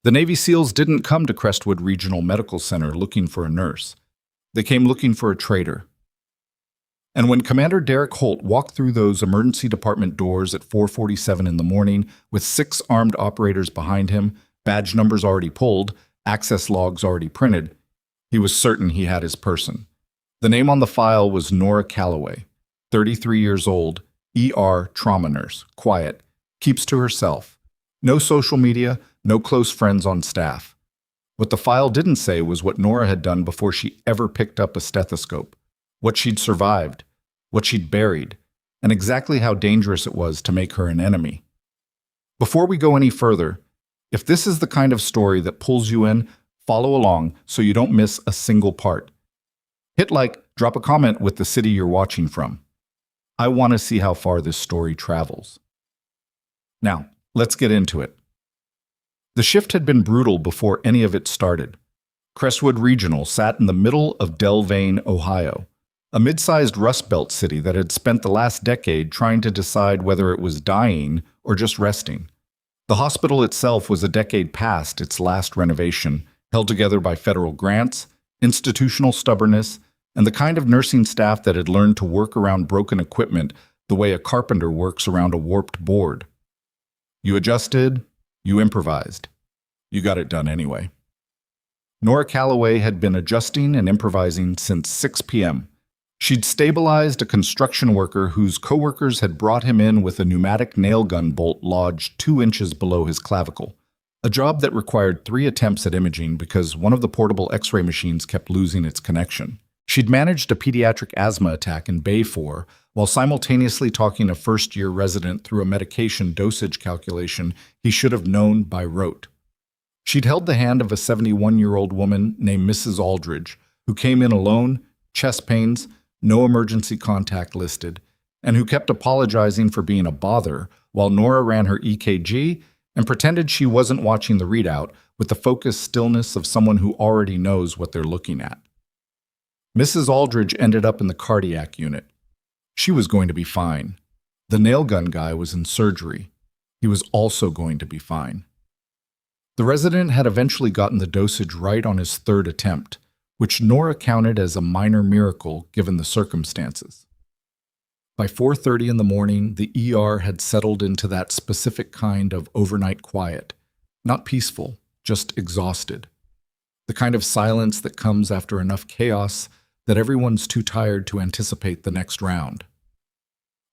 The Navy SEALs didn't come to Crestwood Regional Medical Center looking for a nurse. They came looking for a traitor. And when Commander Derek Holt walked through those emergency department doors at 4:47 in the morning with 6 armed operators behind him, badge numbers already pulled, access logs already printed, he was certain he had his person. The name on the file was Nora Calloway, 33 years old, ER trauma nurse, quiet, keeps to herself. No social media, no close friends on staff. What the file didn't say was what Nora had done before she ever picked up a stethoscope, what she'd survived, what she'd buried, and exactly how dangerous it was to make her an enemy. Before we go any further, if this is the kind of story that pulls you in, follow along so you don't miss a single part. Hit like, drop a comment with the city you're watching from. I want to see how far this story travels. Now, let's get into it. The shift had been brutal before any of it started. Crestwood Regional sat in the middle of Delvane, Ohio, a mid-sized Rust Belt city that had spent the last decade trying to decide whether it was dying or just resting. The hospital itself was a decade past its last renovation, held together by federal grants, institutional stubbornness, and the kind of nursing staff that had learned to work around broken equipment the way a carpenter works around a warped board. You adjusted, you improvised. You got it done anyway. Nora Calloway had been adjusting and improvising since 6 p.m. She'd stabilized a construction worker whose coworkers had brought him in with a pneumatic nail gun bolt lodged 2 inches below his clavicle, a job that required 3 attempts at imaging because one of the portable X-ray machines kept losing its connection. She'd managed a pediatric asthma attack in Bay 4 while simultaneously talking a first-year resident through a medication dosage calculation he should have known by rote. She'd held the hand of a 71-year-old woman named Mrs. Aldridge, who came in alone, chest pains, no emergency contact listed, and who kept apologizing for being a bother while Nora ran her EKG and pretended she wasn't watching the readout with the focused stillness of someone who already knows what they're looking at. Mrs. Aldridge ended up in the cardiac unit. She was going to be fine. The nail gun guy was in surgery. He was also going to be fine. The resident had eventually gotten the dosage right on his 3rd attempt, which Nora counted as a minor miracle given the circumstances. By 4:30 in the morning, the ER had settled into that specific kind of overnight quiet, not peaceful, just exhausted. The kind of silence that comes after enough chaos that everyone's too tired to anticipate the next round.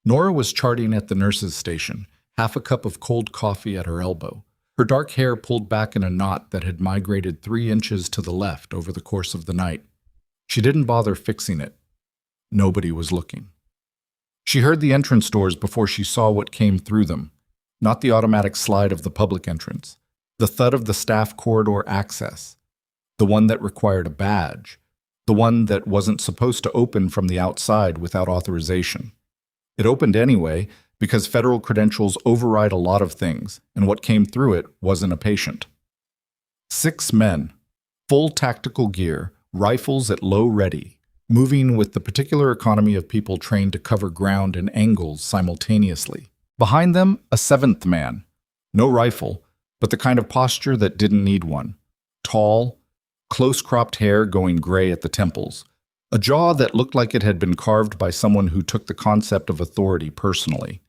Nora was charting at the nurse's station, half a cup of cold coffee at her elbow, her dark hair pulled back in a knot that had migrated 3 inches to the left over the course of the night. She didn't bother fixing it. Nobody was looking. She heard the entrance doors before she saw what came through them, not the automatic slide of the public entrance, the thud of the staff corridor access, the one that required a badge, the one that wasn't supposed to open from the outside without authorization. It opened anyway because federal credentials override a lot of things, and what came through it wasn't a patient. 6 men, full tactical gear, rifles at low ready, moving with the particular economy of people trained to cover ground and angles simultaneously. Behind them, a 7th man. No rifle, but the kind of posture that didn't need one. Tall, close-cropped hair going gray at the temples, a jaw that looked like it had been carved by someone who took the concept of authority personally.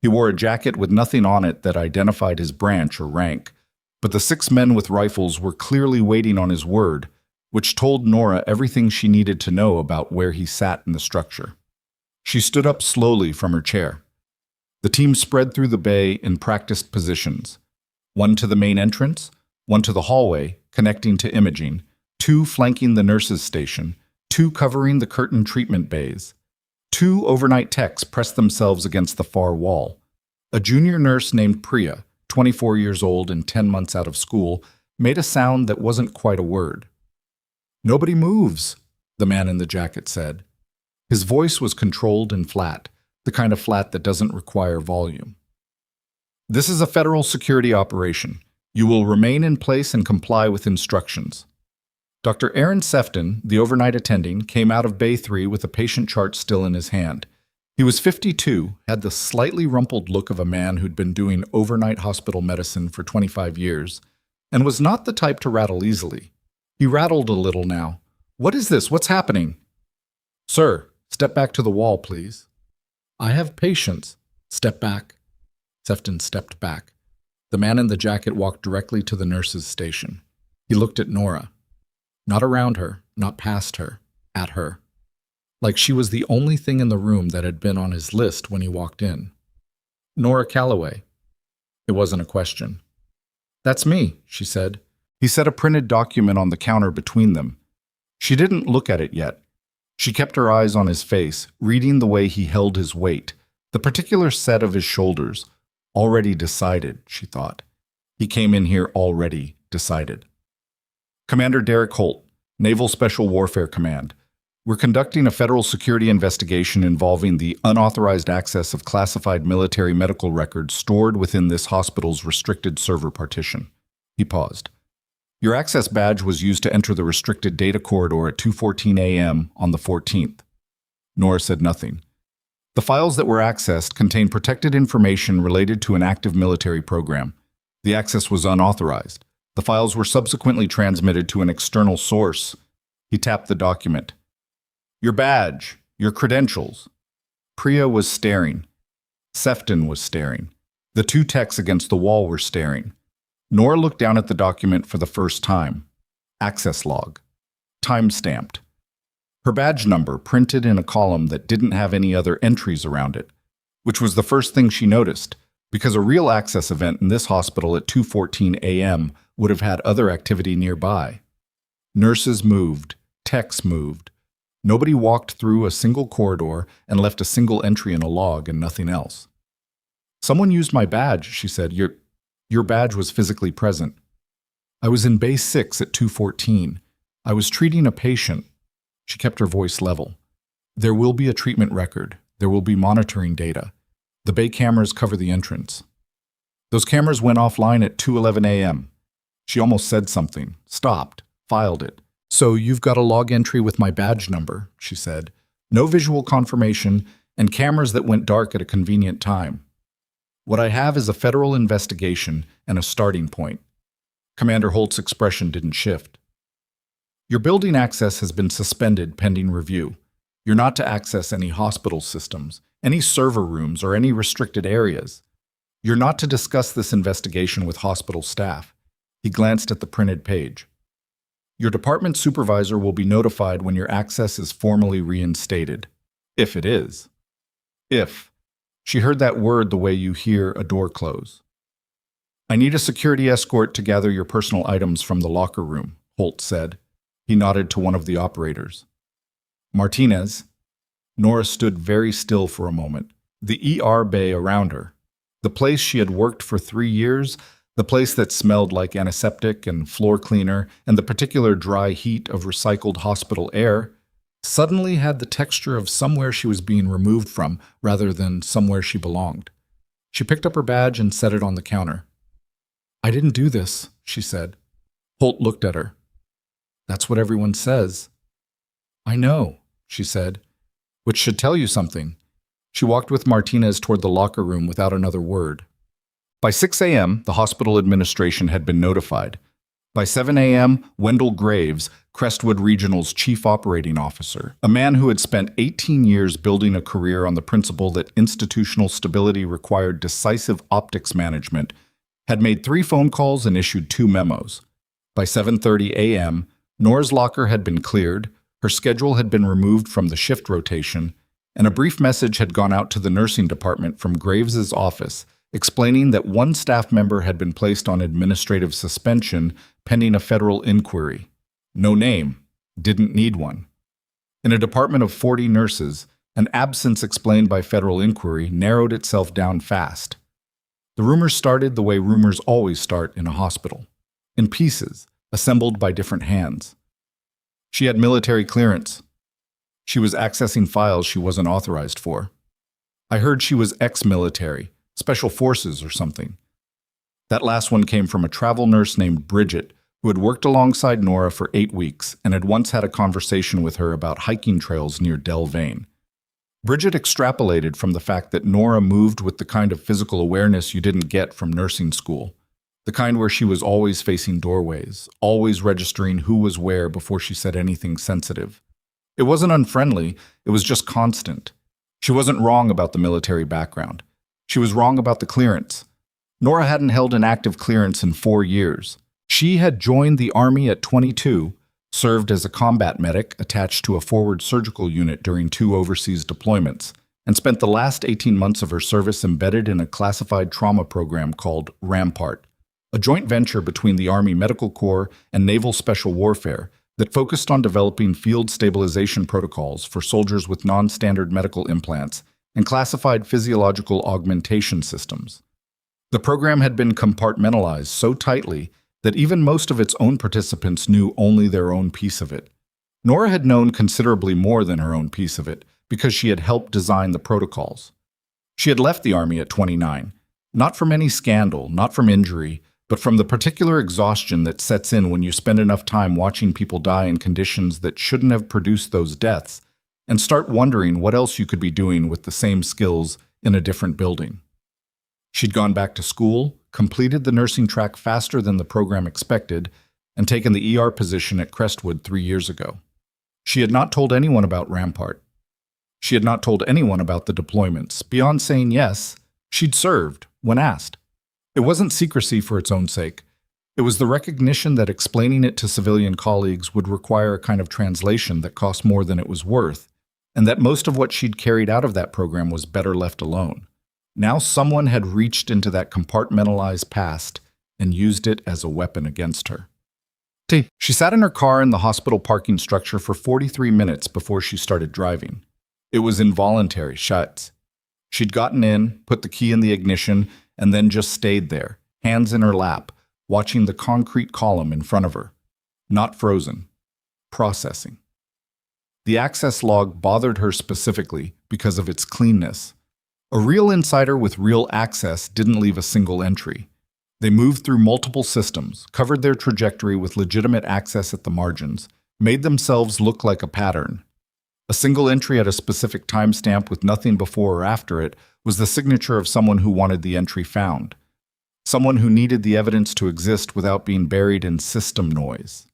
He wore a jacket with nothing on it that identified his branch or rank, but the 6 men with rifles were clearly waiting on his word, which told Nora everything she needed to know about where he sat in the structure. She stood up slowly from her chair. The team spread through the bay in practiced positions, one to the main entrance, one to the hallway, connecting to imaging, 2 flanking the nurse's station, 2 covering the curtain treatment bays. 2 overnight techs pressed themselves against the far wall. A junior nurse named Priya, 24 years old and 10 months out of school, made a sound that wasn't quite a word. "Nobody moves," the man in the jacket said. His voice was controlled and flat, the kind of flat that doesn't require volume. "This is a federal security operation. You will remain in place and comply with instructions." Dr. Aaron Sefton, the overnight attending, came out of Bay 3 with a patient chart still in his hand. He was 52, had the slightly rumpled look of a man who'd been doing overnight hospital medicine for 25 years, and was not the type to rattle easily. He rattled a little now. "What is this? What's happening?" "Sir, step back to the wall, please." "I have patience." "Step back." Sefton stepped back. The man in the jacket walked directly to the nurse's station. He looked at Nora. Not around her, not past her, at her. Like she was the only thing in the room that had been on his list when he walked in. "Nora Calloway." It wasn't a question. "That's me," she said. He set a printed document on the counter between them. She didn't look at it yet. She kept her eyes on his face, reading the way he held his weight, the particular set of his shoulders. Already decided, she thought. He came in here already decided. "Commander Derek Holt, Naval Special Warfare Command. We're conducting a federal security investigation involving the unauthorized access of classified military medical records stored within this hospital's restricted server partition." He paused. "Your access badge was used to enter the restricted data corridor at 2:14 a.m. on the 14th. Nora said nothing. The files that were accessed contained protected information related to an active military program. The access was unauthorized. The files were subsequently transmitted to an external source. He tapped the document. "Your badge, your credentials." Priya was staring. Sefton was staring. The two techs against the wall were staring. Nora looked down at the document for the first time. Access log. Time-stamped. Her badge number printed in a column that didn't have any other entries around it, which was the first thing she noticed, because a real access event in this hospital at 2:14 a.m. would have had other activity nearby. Nurses moved. Techs moved. Nobody walked through a single corridor and left a single entry in a log and nothing else. "Someone used my badge," she said. Your badge was physically present. "I was in Base 6 at 2:14. I was treating a patient." She kept her voice level. "There will be a treatment record. There will be monitoring data. The bay cameras cover the entrance." "Those cameras went offline at 2:11 a.m. She almost said something, stopped, filed it. "So you've got a log entry with my badge number," she said. "No visual confirmation, and cameras that went dark at a convenient time. What I have is a federal investigation and a starting point." Commander Holt's expression didn't shift. "Your building access has been suspended pending review. You're not to access any hospital systems, any server rooms, or any restricted areas. You're not to discuss this investigation with hospital staff." He glanced at the printed page. "Your department supervisor will be notified when your access is formally reinstated. If it is." If. She heard that word the way you hear a door close. "I need a security escort to gather your personal items from the locker room," Holt said. He nodded to one of the operators. "Martinez." Nora stood very still for a moment, the ER bay around her. The place she had worked for 3 years, the place that smelled like antiseptic and floor cleaner and the particular dry heat of recycled hospital air, suddenly had the texture of somewhere she was being removed from rather than somewhere she belonged. She picked up her badge and set it on the counter. "I didn't do this," she said. Holt looked at her. "That's what everyone says." "I know," she said, "which should tell you something." She walked with Martinez toward the locker room without another word. By 6 a.m., the hospital administration had been notified. By 7 a.m., Wendell Graves, Crestwood Regional's chief operating officer, a man who had spent 18 years building a career on the principle that institutional stability required decisive optics management, had made 3 phone calls and issued 2 memos. By 7:30 a.m., Nora's locker had been cleared, her schedule had been removed from the shift rotation, and a brief message had gone out to the nursing department from Graves's office explaining that 1 staff member had been placed on administrative suspension pending a federal inquiry. No name. Didn't need one. In a department of 40 nurses, an absence explained by federal inquiry narrowed itself down fast. The rumors started the way rumors always start in a hospital, in pieces, assembled by different hands. She had military clearance. She was accessing files she wasn't authorized for. I heard she was ex-military, special forces or something. That last one came from a travel nurse named Bridget, who had worked alongside Nora for 8 weeks and had once had a conversation with her about hiking trails near Delvane. Bridget extrapolated from the fact that Nora moved with the kind of physical awareness you didn't get from nursing school. The kind where she was always facing doorways, always registering who was where before she said anything sensitive. It wasn't unfriendly, it was just constant. She wasn't wrong about the military background. She was wrong about the clearance. Nora hadn't held an active clearance in 4 years. She had joined the Army at 22, served as a combat medic attached to a forward surgical unit during 2 overseas deployments, and spent the last 18 months of her service embedded in a classified trauma program called RAMPART, a joint venture between the Army Medical Corps and Naval Special Warfare that focused on developing field stabilization protocols for soldiers with non-standard medical implants and classified physiological augmentation systems. The program had been compartmentalized so tightly that even most of its own participants knew only their own piece of it. Nora had known considerably more than her own piece of it because she had helped design the protocols. She had left the Army at 29, not from any scandal, not from injury, but from the particular exhaustion that sets in when you spend enough time watching people die in conditions that shouldn't have produced those deaths and start wondering what else you could be doing with the same skills in a different building. She'd gone back to school, completed the nursing track faster than the program expected, and taken the ER position at Crestwood 3 years ago. She had not told anyone about Rampart. She had not told anyone about the deployments. Beyond saying yes, she'd served when asked. It wasn't secrecy for its own sake. It was the recognition that explaining it to civilian colleagues would require a kind of translation that cost more than it was worth, and that most of what she'd carried out of that program was better left alone. Now someone had reached into that compartmentalized past and used it as a weapon against her. She sat in her car in the hospital parking structure for 43 minutes before she started driving. It was involuntary, shuts. She'd gotten in, put the key in the ignition, and then just stayed there, hands in her lap, watching the concrete column in front of her. Not frozen. Processing. The access log bothered her specifically because of its cleanness. A real insider with real access didn't leave a single entry. They moved through multiple systems, covered their trajectory with legitimate access at the margins, made themselves look like a pattern. A single entry at a specific timestamp with nothing before or after it was the signature of someone who wanted the entry found. Someone who needed the evidence to exist without being buried in system noise.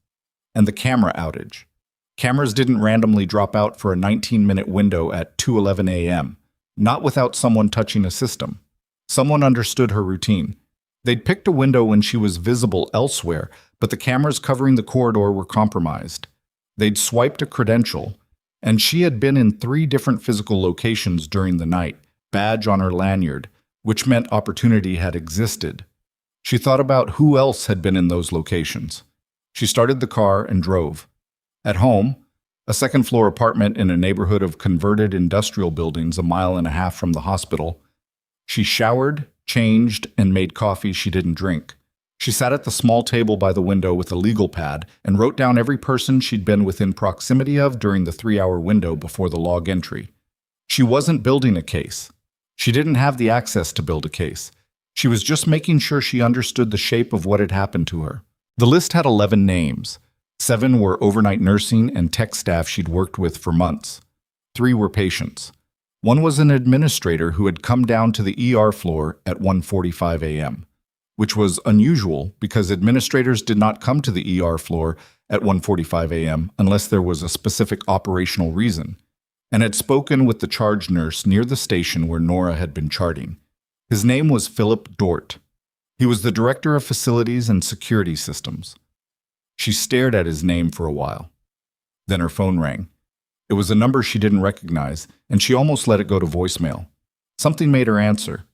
And the camera outage. Cameras didn't randomly drop out for a 19-minute window at 2:11 a.m., not without someone touching a system. Someone understood her routine. They'd picked a window when she was visible elsewhere, but the cameras covering the corridor were compromised. They'd swiped a credential, and she had been in 3 different physical locations during the night, badge on her lanyard, which meant opportunity had existed. She thought about who else had been in those locations. She started the car and drove. At home, a second-floor apartment in a neighborhood of converted industrial buildings 1.5 miles from the hospital, she showered, changed, and made coffee she didn't drink. She sat at the small table by the window with a legal pad and wrote down every person she'd been within proximity of during the 3-hour window before the log entry. She wasn't building a case. She didn't have the access to build a case. She was just making sure she understood the shape of what had happened to her. The list had 11 names. 7 were overnight nursing and tech staff she'd worked with for months. 3 were patients. 1 was an administrator who had come down to the ER floor at 1:45 a.m., which was unusual because administrators did not come to the ER floor at 1:45 a.m. unless there was a specific operational reason, and had spoken with the charge nurse near the station where Nora had been charting. His name was Philip Dort. He was the director of facilities and security systems. She stared at his name for a while. Then her phone rang. It was a number she didn't recognize, and she almost let it go to voicemail. Something made her answer.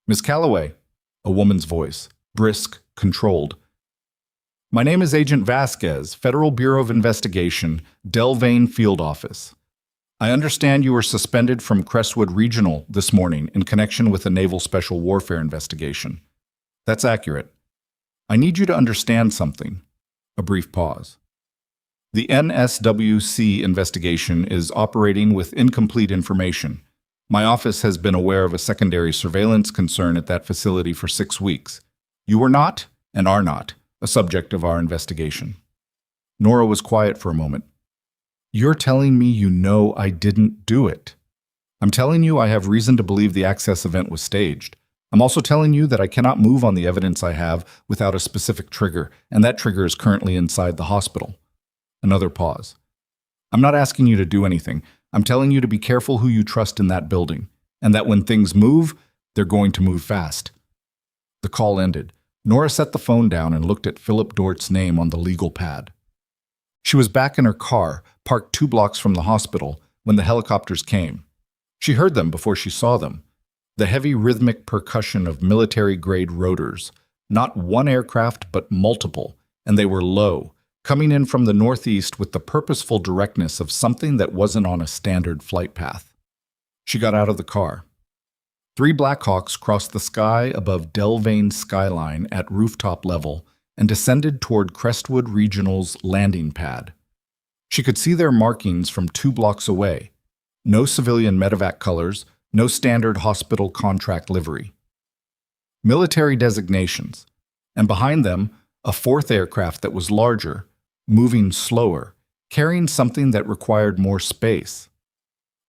"Miss Calloway," a woman's voice, brisk, controlled. "My name is Agent Vasquez, Federal Bureau of Investigation, Delvane Field Office. I understand you were suspended from Crestwood Regional this morning in connection with a Naval Special Warfare investigation." "That's accurate. I need you to understand something." A brief pause. "The NSWC investigation is operating with incomplete information. My office has been aware of a secondary surveillance concern at that facility for 6 weeks. You were not, and are not, a subject of our investigation." Nora was quiet for a moment. "You're telling me you know I didn't do it." "I'm telling you I have reason to believe the access event was staged. I'm also telling you that I cannot move on the evidence I have without a specific trigger, and that trigger is currently inside the hospital. Another pause. I'm not asking you to do anything. I'm telling you to be careful who you trust in that building, and that when things move, they're going to move fast. The call ended. Nora set the phone down and looked at Philip Dort's name on the legal pad. She was back in her car, parked 2 blocks from the hospital, when the helicopters came. She heard them before she saw them. The heavy rhythmic percussion of military-grade rotors. Not one aircraft, but multiple, and they were low, coming in from the northeast with the purposeful directness of something that wasn't on a standard flight path. She got out of the car. 3 Blackhawks crossed the sky above Delvane's skyline at rooftop level and descended toward Crestwood Regional's landing pad. She could see their markings from 2 blocks away. No civilian medevac colors, no standard hospital contract livery. Military designations, and behind them, a 4th aircraft that was larger, moving slower, carrying something that required more space.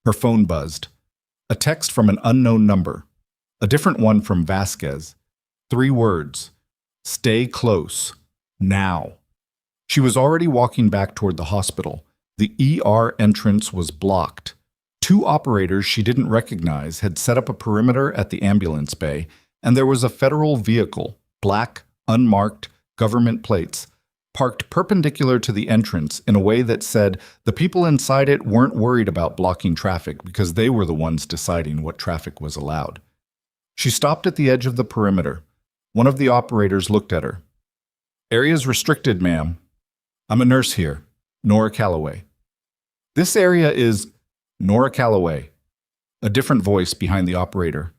Her phone buzzed. A text from an unknown number. A different one from Vasquez. 3 words. Stay close. Now. She was already walking back toward the hospital. The ER entrance was blocked. 2 operators she didn't recognize had set up a perimeter at the ambulance bay, and there was a federal vehicle, black, unmarked, government plates, parked perpendicular to the entrance in a way that said the people inside it weren't worried about blocking traffic because they were the ones deciding what traffic was allowed. She stopped at the edge of the perimeter. One of the operators looked at her. "Area's restricted, ma'am." "I'm a nurse here, Nora Calloway." "This area is Nora Calloway." A different voice behind the operator.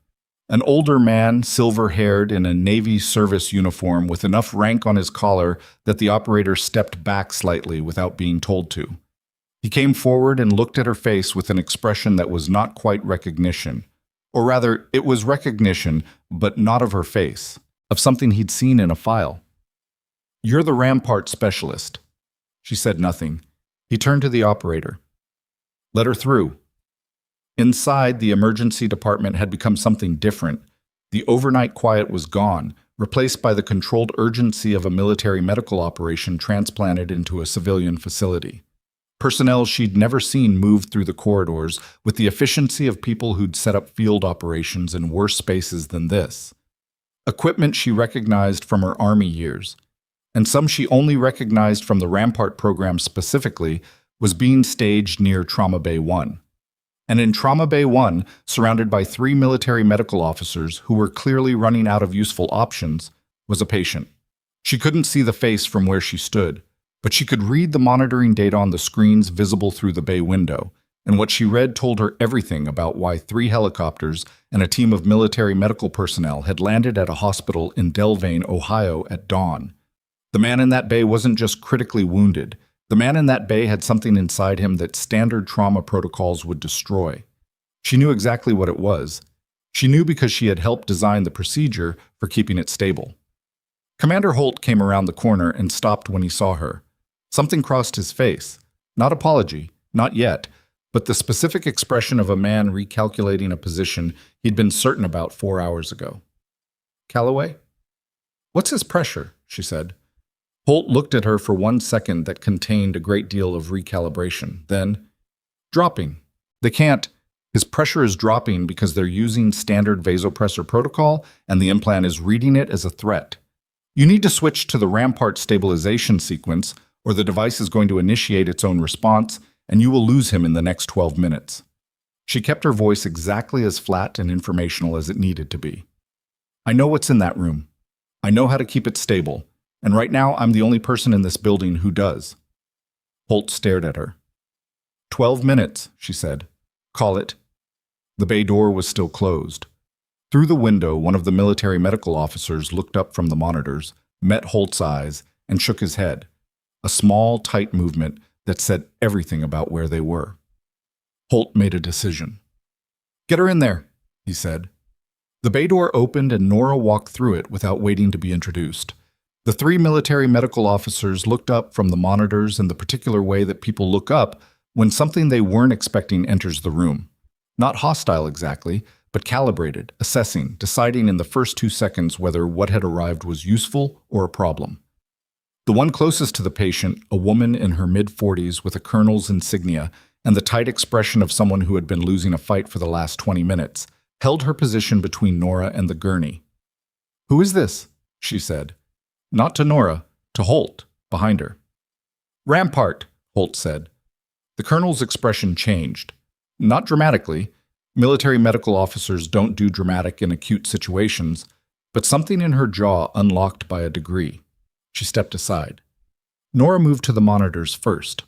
An older man, silver-haired, in a Navy service uniform with enough rank on his collar that the operator stepped back slightly without being told to. He came forward and looked at her face with an expression that was not quite recognition. Or rather, it was recognition, but not of her face, of something he'd seen in a file. "You're the RAMPART specialist." She said nothing. He turned to the operator. "Let her through." Inside, the emergency department had become something different. The overnight quiet was gone, replaced by the controlled urgency of a military medical operation transplanted into a civilian facility. Personnel she'd never seen moved through the corridors with the efficiency of people who'd set up field operations in worse spaces than this. Equipment she recognized from her Army years, and some she only recognized from the Rampart program specifically, was being staged near Trauma Bay 1. And in Trauma Bay 1, surrounded by 3 military medical officers who were clearly running out of useful options, was a patient. She couldn't see the face from where she stood, but she could read the monitoring data on the screens visible through the bay window, and what she read told her everything about why 3 helicopters and a team of military medical personnel had landed at a hospital in Delvane, Ohio at dawn. The man in that bay wasn't just critically wounded. The man in that bay had something inside him that standard trauma protocols would destroy. She knew exactly what it was. She knew because she had helped design the procedure for keeping it stable. Commander Holt came around the corner and stopped when he saw her. Something crossed his face. Not apology, not yet, but the specific expression of a man recalculating a position he'd been certain about 4 hours ago. "Calloway?" "What's his pressure?" she said. Holt looked at her for 1 second that contained a great deal of recalibration. Then, "Dropping. They can't. His pressure is dropping because they're using standard vasopressor protocol and the implant is reading it as a threat. You need to switch to the Rampart stabilization sequence or the device is going to initiate its own response and you will lose him in the next 12 minutes. She kept her voice exactly as flat and informational as it needed to be. "I know what's in that room. I know how to keep it stable. And right now, I'm the only person in this building who does." Holt stared at her. 12 minutes, she said. "Call it." The bay door was still closed. Through the window, one of the military medical officers looked up from the monitors, met Holt's eyes, and shook his head. A small, tight movement that said everything about where they were. Holt made a decision. "Get her in there," he said. The bay door opened and Nora walked through it without waiting to be introduced. The 3 military medical officers looked up from the monitors in the particular way that people look up when something they weren't expecting enters the room. Not hostile exactly, but calibrated, assessing, deciding in the first 2 seconds whether what had arrived was useful or a problem. The one closest to the patient, a woman in her mid-40s with a colonel's insignia and the tight expression of someone who had been losing a fight for the last 20 minutes, held her position between Nora and the gurney. "Who is this?" she said. Not to Nora, to Holt, behind her. "Rampart," Holt said. The colonel's expression changed. Not dramatically. Military medical officers don't do dramatic in acute situations, but something in her jaw unlocked by a degree. She stepped aside. Nora moved to the monitors first.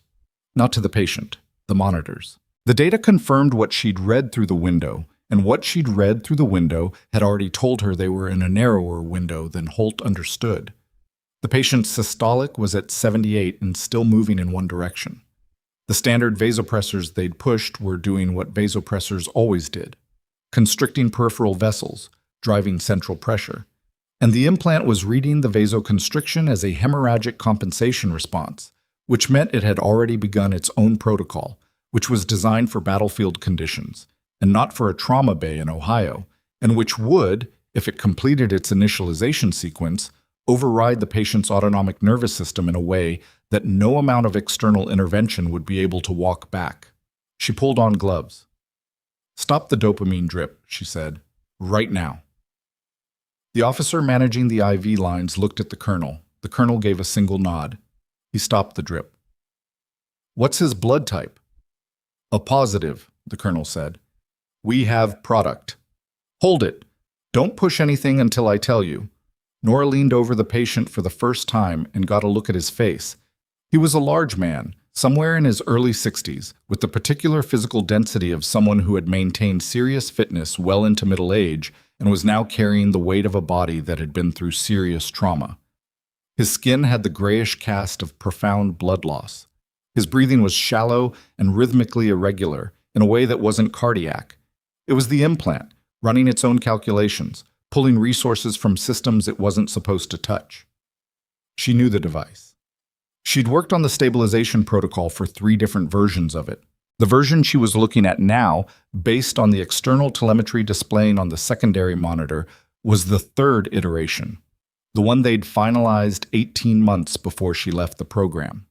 Not to the patient, the monitors. The data confirmed what she'd read through the window, and what she'd read through the window had already told her they were in a narrower window than Holt understood. The patient's systolic was at 78 and still moving in one direction. The standard vasopressors they'd pushed were doing what vasopressors always did, constricting peripheral vessels, driving central pressure. And the implant was reading the vasoconstriction as a hemorrhagic compensation response, which meant it had already begun its own protocol, which was designed for battlefield conditions, and not for a trauma bay in Ohio, and which would, if it completed its initialization sequence, override the patient's autonomic nervous system in a way that no amount of external intervention would be able to walk back. She pulled on gloves. "Stop the dopamine drip," she said. "Right now." The officer managing the IV lines looked at the colonel. The colonel gave a single nod. He stopped the drip. "What's his blood type?" "A positive," the colonel said. "We have product." "Hold it. Don't push anything until I tell you." Nora leaned over the patient for the first time and got a look at his face. He was a large man, somewhere in his early 60s, with the particular physical density of someone who had maintained serious fitness well into middle age and was now carrying the weight of a body that had been through serious trauma. His skin had the grayish cast of profound blood loss. His breathing was shallow and rhythmically irregular, in a way that wasn't cardiac. It was the implant, running its own calculations, pulling resources from systems it wasn't supposed to touch. She knew the device. She'd worked on the stabilization protocol for 3 different versions of it. The version she was looking at now, based on the external telemetry displaying on the secondary monitor, was the 3rd iteration, the one they'd finalized 18 months before she left the program.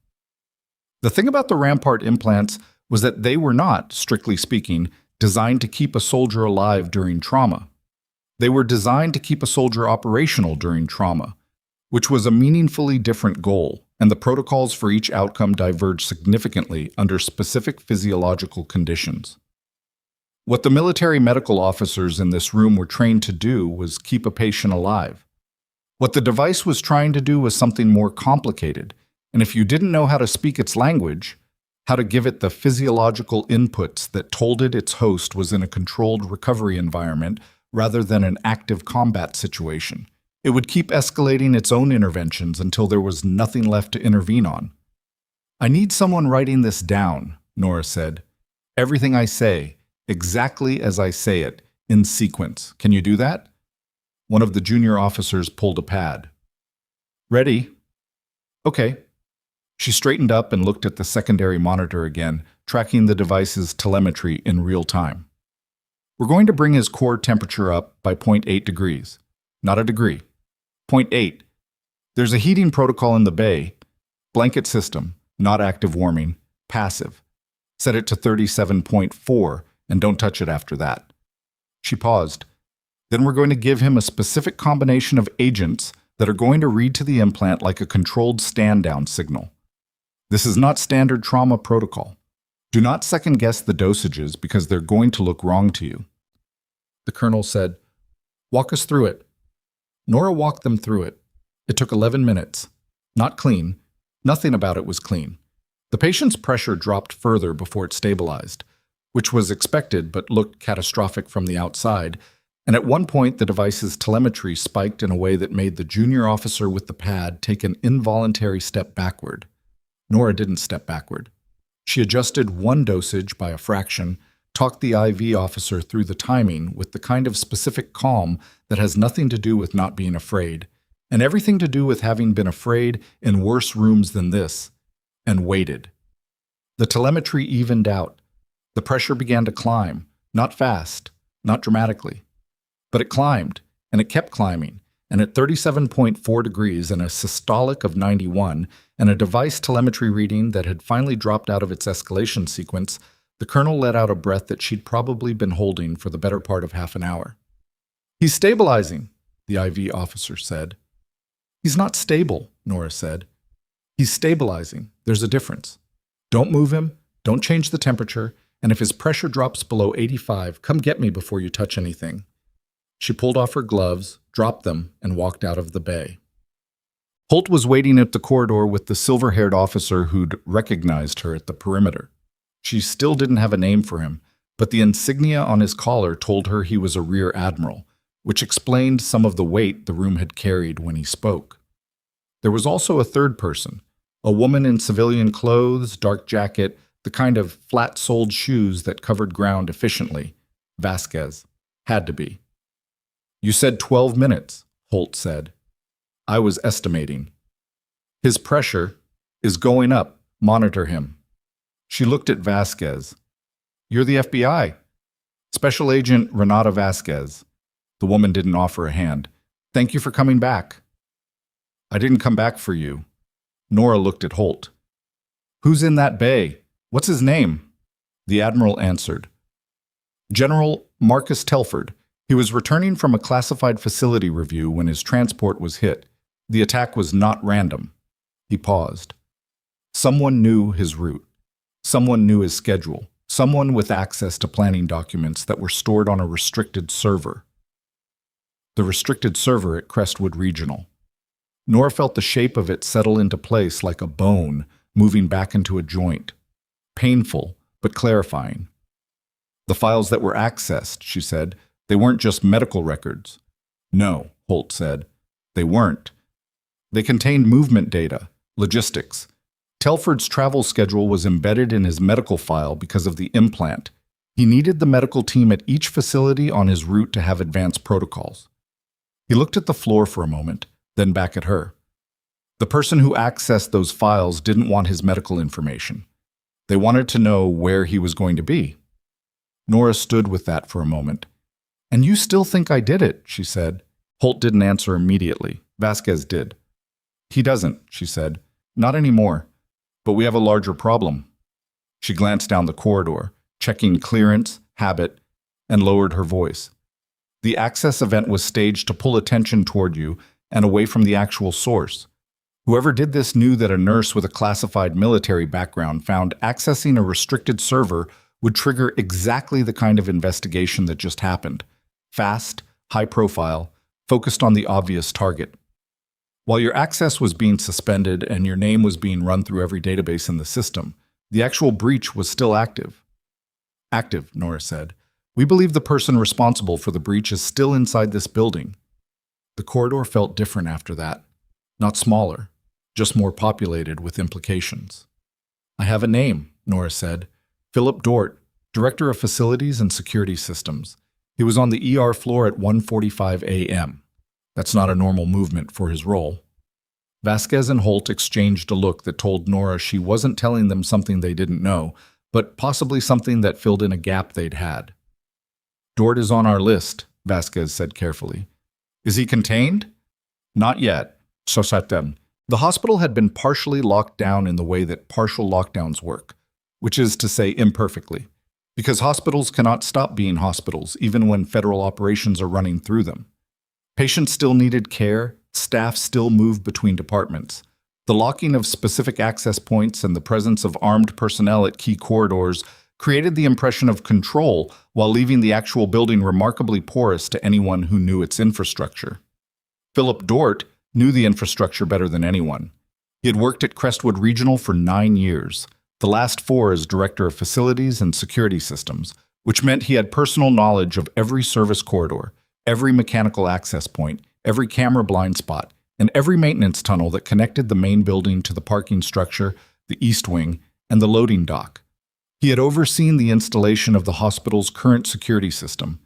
The thing about the Rampart implants was that they were not, strictly speaking, designed to keep a soldier alive during trauma. They were designed to keep a soldier operational during trauma, which was a meaningfully different goal, and the protocols for each outcome diverged significantly under specific physiological conditions. What the military medical officers in this room were trained to do was keep a patient alive. What the device was trying to do was something more complicated, and if you didn't know how to speak its language, how to give it the physiological inputs that told it its host was in a controlled recovery environment rather than an active combat situation, it would keep escalating its own interventions until there was nothing left to intervene on. "I need someone writing this down," Nora said. "Everything I say, exactly as I say it, in sequence. Can you do that?" One of the junior officers pulled a pad. "Ready?" "Okay." She straightened up and looked at the secondary monitor again, tracking the device's telemetry in real time. "We're going to bring his core temperature up by 0.8 degrees. Not a degree. 0.8. There's a heating protocol in the bay. Blanket system, not active warming, passive. Set it to 37.4 and don't touch it after that." She paused. "Then we're going to give him a specific combination of agents that are going to read to the implant like a controlled stand-down signal. This is not standard trauma protocol. Do not second-guess the dosages because they're going to look wrong to you." The colonel said, "Walk us through it." Nora walked them through it. It took 11 minutes. Not clean. Nothing about it was clean. The patient's pressure dropped further before it stabilized, which was expected but looked catastrophic from the outside, and at one point the device's telemetry spiked in a way that made the junior officer with the pad take an involuntary step backward. Nora didn't step backward. She adjusted one dosage by a fraction, talked the IV officer through the timing with the kind of specific calm that has nothing to do with not being afraid, and everything to do with having been afraid in worse rooms than this, and waited. The telemetry evened out. The pressure began to climb, not fast, not dramatically. But it climbed, and it kept climbing, and at 37.4 degrees and a systolic of 91 and a device telemetry reading that had finally dropped out of its escalation sequence, the colonel let out a breath that she'd probably been holding for the better part of half an hour. "He's stabilizing," the IV officer said. "He's not stable," Nora said. "He's stabilizing. There's a difference. Don't move him, don't change the temperature, and if his pressure drops below 85, come get me before you touch anything." She pulled off her gloves, dropped them, and walked out of the bay. Holt was waiting at the corridor with the silver-haired officer who'd recognized her at the perimeter. She still didn't have a name for him, but the insignia on his collar told her he was a rear admiral, which explained some of the weight the room had carried when he spoke. There was also a third person, a woman in civilian clothes, dark jacket, the kind of flat-soled shoes that covered ground efficiently. Vasquez. Had to be. "You said 12 minutes, Holt said. "I was estimating." "His pressure is going up. Monitor him." She looked at Vasquez. "You're the FBI." "Special Agent Renata Vasquez." The woman didn't offer a hand. "Thank you for coming back." "I didn't come back for you." Nora looked at Holt. "Who's in that bay? What's his name?" The Admiral answered. "General Marcus Telford. He was returning from a classified facility review when his transport was hit. The attack was not random." He paused. Someone knew his route. Someone knew his schedule. Someone with access to planning documents that were stored on a restricted server. The restricted server at Crestwood Regional. Nora felt the shape of it settle into place like a bone moving back into a joint. Painful, but clarifying. "The files that were accessed," she said, "they weren't just medical records." "No," Holt said. "They weren't. They contained movement data, logistics. Telford's travel schedule was embedded in his medical file because of the implant. He needed the medical team at each facility on his route to have advanced protocols." He looked at the floor for a moment, then back at her. The person who accessed those files didn't want his medical information. They wanted to know where he was going to be. Nora stood with that for a moment. "And you still think I did it," she said. Holt didn't answer immediately. Vasquez did. "He doesn't," she said. "Not anymore. But we have a larger problem." She glanced down the corridor, checking clearance, habit, and lowered her voice. "The access event was staged to pull attention toward you and away from the actual source. Whoever did this knew that a nurse with a classified military background found accessing a restricted server would trigger exactly the kind of investigation that just happened. Fast, high profile, focused on the obvious target. While your access was being suspended and your name was being run through every database in the system, the actual breach was still active." "Active," Nora said. "We believe the person responsible for the breach is still inside this building." The corridor felt different after that. Not smaller, just more populated with implications. "I have a name," Nora said. "Philip Dort, Director of Facilities and Security Systems. He was on the ER floor at 1:45 a.m. That's not a normal movement for his role." Vasquez and Holt exchanged a look that told Nora she wasn't telling them something they didn't know, but possibly something that filled in a gap they'd had. "Dort is on our list," Vasquez said carefully. "Is he contained?" "Not yet." The hospital had been partially locked down in the way that partial lockdowns work, which is to say imperfectly, because hospitals cannot stop being hospitals even when federal operations are running through them. Patients still needed care, staff still moved between departments. The locking of specific access points and the presence of armed personnel at key corridors created the impression of control while leaving the actual building remarkably porous to anyone who knew its infrastructure. Philip Dort knew the infrastructure better than anyone. He had worked at Crestwood Regional for 9 years, the last 4 as Director of Facilities and Security Systems, which meant he had personal knowledge of every service corridor, every mechanical access point, every camera blind spot, and every maintenance tunnel that connected the main building to the parking structure, the east wing, and the loading dock. He had overseen the installation of the hospital's current security system.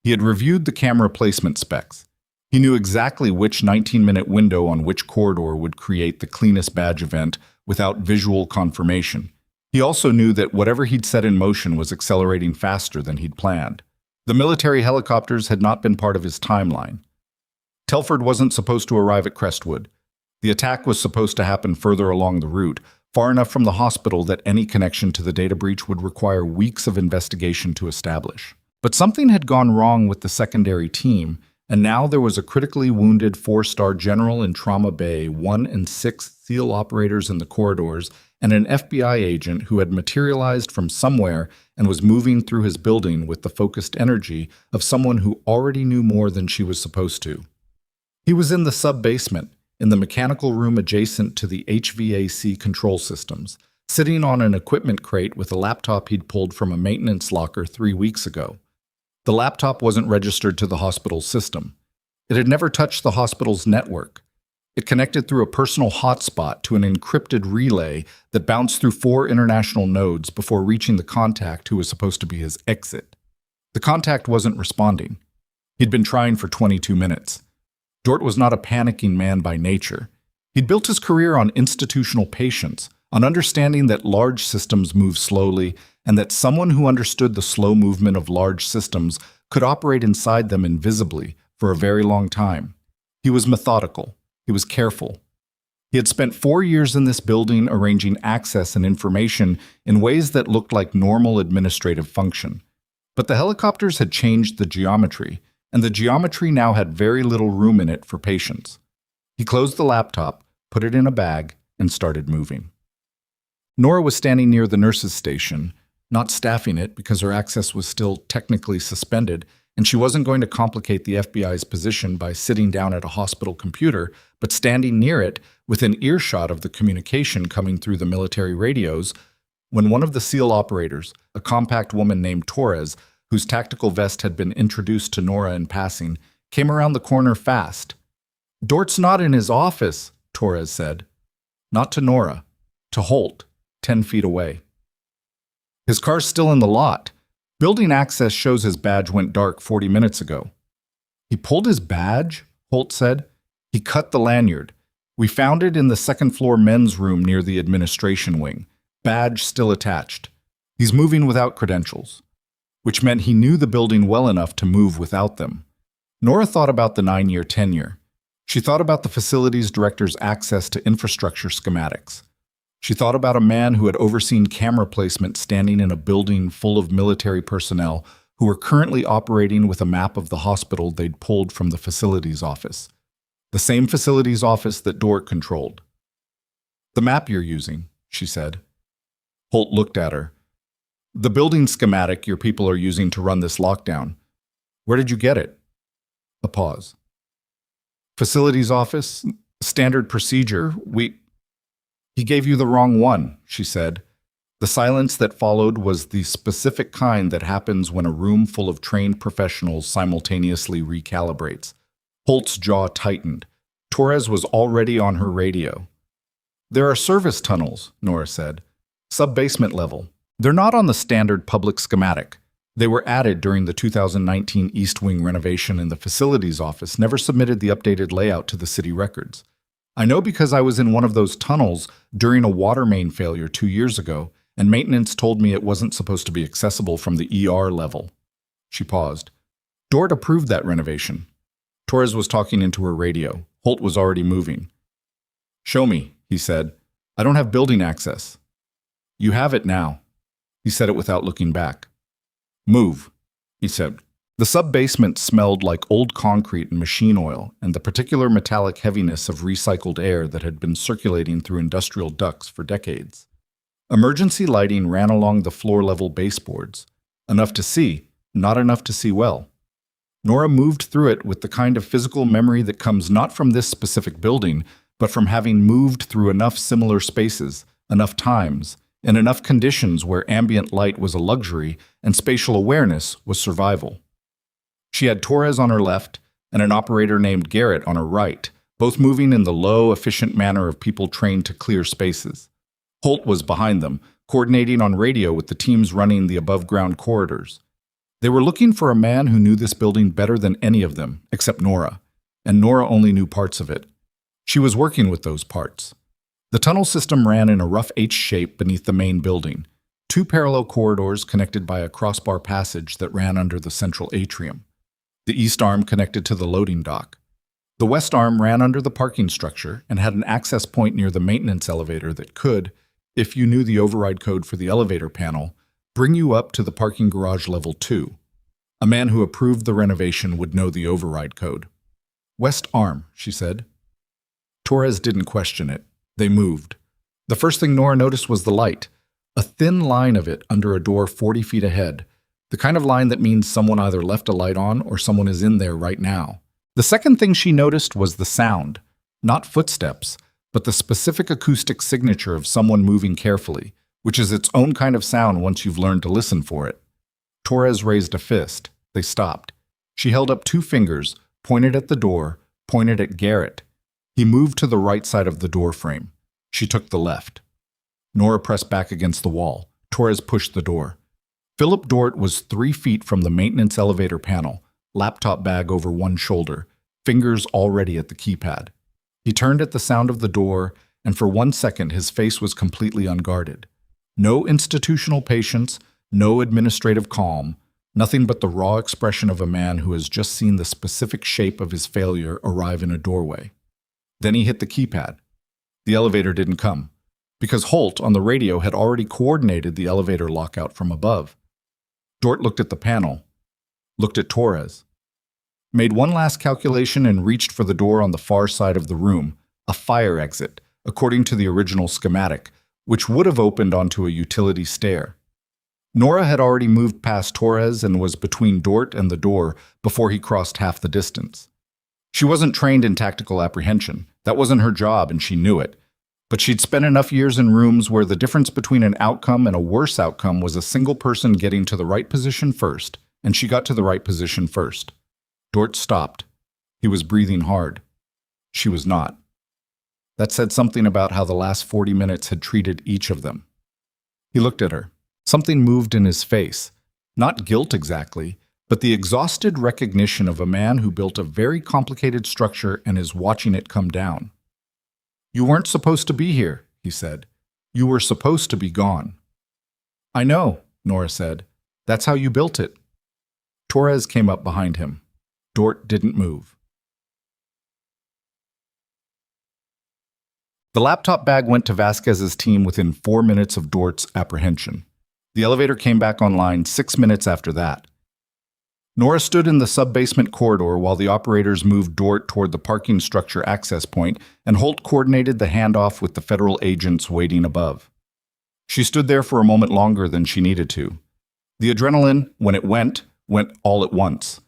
He had reviewed the camera placement specs. He knew exactly which 19-minute window on which corridor would create the cleanest badge event without visual confirmation. He also knew that whatever he'd set in motion was accelerating faster than he'd planned. The military helicopters had not been part of his timeline. Telford wasn't supposed to arrive at Crestwood. The attack was supposed to happen further along the route, far enough from the hospital that any connection to the data breach would require weeks of investigation to establish. But something had gone wrong with the secondary team, and now there was a critically wounded 4-star general in Trauma Bay, 1 and 6 SEAL operators in the corridors, and an FBI agent who had materialized from somewhere and was moving through his building with the focused energy of someone who already knew more than she was supposed to. He was in the sub-basement, in the mechanical room adjacent to the HVAC control systems, sitting on an equipment crate with a laptop he'd pulled from a maintenance locker 3 weeks ago. The laptop wasn't registered to the hospital's system. It had never touched the hospital's network. It connected through a personal hotspot to an encrypted relay that bounced through 4 international nodes before reaching the contact who was supposed to be his exit. The contact wasn't responding. He'd been trying for 22 minutes. Dort was not a panicking man by nature. He'd built his career on institutional patience, on understanding that large systems move slowly, and that someone who understood the slow movement of large systems could operate inside them invisibly for a very long time. He was methodical. He was careful. He had spent 4 years in this building arranging access and information in ways that looked like normal administrative function. But the helicopters had changed the geometry, and the geometry now had very little room in it for patience. He closed the laptop, put it in a bag, and started moving. Nora was standing near the nurses' station, not staffing it because her access was still technically suspended, and she wasn't going to complicate the FBI's position by sitting down at a hospital computer, but standing near it within earshot of the communication coming through the military radios, when one of the SEAL operators, a compact woman named Torres, whose tactical vest had been introduced to Nora in passing, came around the corner fast. "Dort's not in his office," Torres said. Not to Nora, to Holt, 10 feet away. "His car's still in the lot. Building access shows his badge went dark 40 minutes ago." "He pulled his badge?" Holt said. "He cut the lanyard. We found it in the second-floor men's room near the administration wing. Badge still attached. He's moving without credentials." Which meant he knew the building well enough to move without them. Nora thought about the 9-year tenure. She thought about the facilities director's access to infrastructure schematics. She thought about a man who had overseen camera placement standing in a building full of military personnel who were currently operating with a map of the hospital they'd pulled from the facilities office. The same facilities office that Dort controlled. "The map you're using," she said. Holt looked at her. "The building schematic your people are using to run this lockdown. Where did you get it?" A pause. "Facilities office, standard procedure, He gave you the wrong one," she said. The silence that followed was the specific kind that happens when a room full of trained professionals simultaneously recalibrates. Holt's jaw tightened. Torres was already on her radio. "There are service tunnels," Nora said. "Sub-basement level. They're not on the standard public schematic. They were added during the 2019 East Wing renovation, and the facilities office never submitted the updated layout to the city records. I know because I was in one of those tunnels during a water main failure 2 years ago, and maintenance told me it wasn't supposed to be accessible from the ER level." She paused. "Dort approved that renovation." Torres was talking into her radio. Holt was already moving. "Show me," he said. "I don't have building access." "You have it now." He said it without looking back. "Move," he said. The sub-basement smelled like old concrete and machine oil, and the particular metallic heaviness of recycled air that had been circulating through industrial ducts for decades. Emergency lighting ran along the floor-level baseboards. Enough to see, not enough to see well. Nora moved through it with the kind of physical memory that comes not from this specific building, but from having moved through enough similar spaces, enough times, in enough conditions where ambient light was a luxury and spatial awareness was survival. She had Torres on her left and an operator named Garrett on her right, both moving in the low, efficient manner of people trained to clear spaces. Holt was behind them, coordinating on radio with the teams running the above-ground corridors. They were looking for a man who knew this building better than any of them, except Nora, and Nora only knew parts of it. She was working with those parts. The tunnel system ran in a rough H shape beneath the main building. Two parallel corridors connected by a crossbar passage that ran under the central atrium. The east arm connected to the loading dock. The west arm ran under the parking structure and had an access point near the maintenance elevator that could, if you knew the override code for the elevator panel, bring you up to the parking garage level 2. A man who approved the renovation would know the override code. "West arm," she said. Torres didn't question it. They moved. The first thing Nora noticed was the light, a thin line of it under a door 40 feet ahead, the kind of line that means someone either left a light on or someone is in there right now. The second thing she noticed was the sound, not footsteps, but the specific acoustic signature of someone moving carefully, which is its own kind of sound once you've learned to listen for it. Torres raised a fist. They stopped. She held up 2 fingers, pointed at the door, pointed at Garrett. He moved to the right side of the door frame. She took the left. Nora pressed back against the wall. Torres pushed the door. Philip Dort was 3 feet from the maintenance elevator panel, laptop bag over one shoulder, fingers already at the keypad. He turned at the sound of the door, and for 1 second his face was completely unguarded. No institutional patience, no administrative calm, nothing but the raw expression of a man who has just seen the specific shape of his failure arrive in a doorway. Then he hit the keypad. The elevator didn't come, because Holt on the radio had already coordinated the elevator lockout from above. Dort looked at the panel, looked at Torres, made one last calculation and reached for the door on the far side of the room, a fire exit, according to the original schematic, which would have opened onto a utility stair. Nora had already moved past Torres and was between Dort and the door before he crossed half the distance. She wasn't trained in tactical apprehension. That wasn't her job, and she knew it. But she'd spent enough years in rooms where the difference between an outcome and a worse outcome was a single person getting to the right position first, and she got to the right position first. Dort stopped. He was breathing hard. She was not. That said something about how the last 40 minutes had treated each of them. He looked at her. Something moved in his face. Not guilt exactly, but the exhausted recognition of a man who built a very complicated structure and is watching it come down. "You weren't supposed to be here," he said. "You were supposed to be gone." "I know," Nora said. "That's how you built it." Torres came up behind him. Dort didn't move. The laptop bag went to Vasquez's team within 4 minutes of Dort's apprehension. The elevator came back online 6 minutes after that. Nora stood in the sub-basement corridor while the operators moved Dort toward the parking structure access point, and Holt coordinated the handoff with the federal agents waiting above. She stood there for a moment longer than she needed to. The adrenaline, when it went all at once.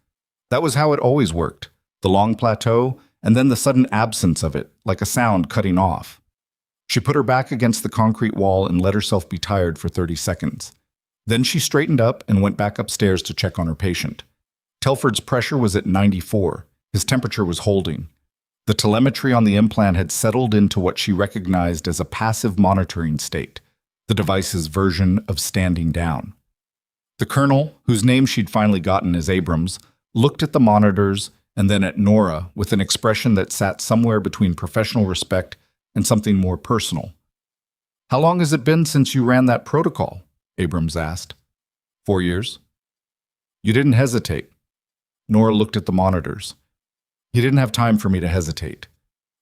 That was how it always worked, the long plateau, and then the sudden absence of it, like a sound cutting off. She put her back against the concrete wall and let herself be tired for 30 seconds. Then she straightened up and went back upstairs to check on her patient. Telford's pressure was at 94. His temperature was holding. The telemetry on the implant had settled into what she recognized as a passive monitoring state, the device's version of standing down. The colonel, whose name she'd finally gotten as Abrams, looked at the monitors and then at Nora with an expression that sat somewhere between professional respect and something more personal. "How long has it been since you ran that protocol?" Abrams asked. 4 years. "You didn't hesitate." Nora looked at the monitors. "He didn't have time for me to hesitate."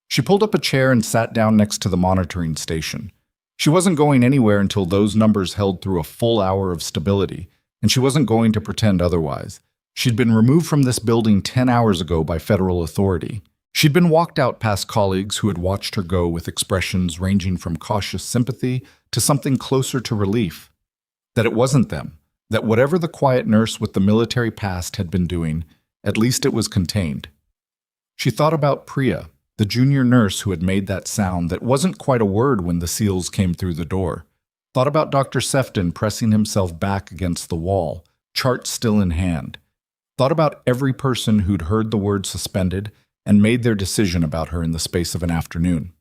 She pulled up a chair and sat down next to the monitoring station. She wasn't going anywhere until those numbers held through a full hour of stability, and she wasn't going to pretend otherwise. She'd been removed from this building 10 hours ago by federal authority. She'd been walked out past colleagues who had watched her go with expressions ranging from cautious sympathy to something closer to relief. That it wasn't them. That whatever the quiet nurse with the military past had been doing, at least it was contained. She thought about Priya, the junior nurse who had made that sound that wasn't quite a word when the SEALs came through the door. Thought about Dr. Sefton pressing himself back against the wall, chart still in hand. Thought about every person who'd heard the word suspended and made their decision about her in the space of an afternoon.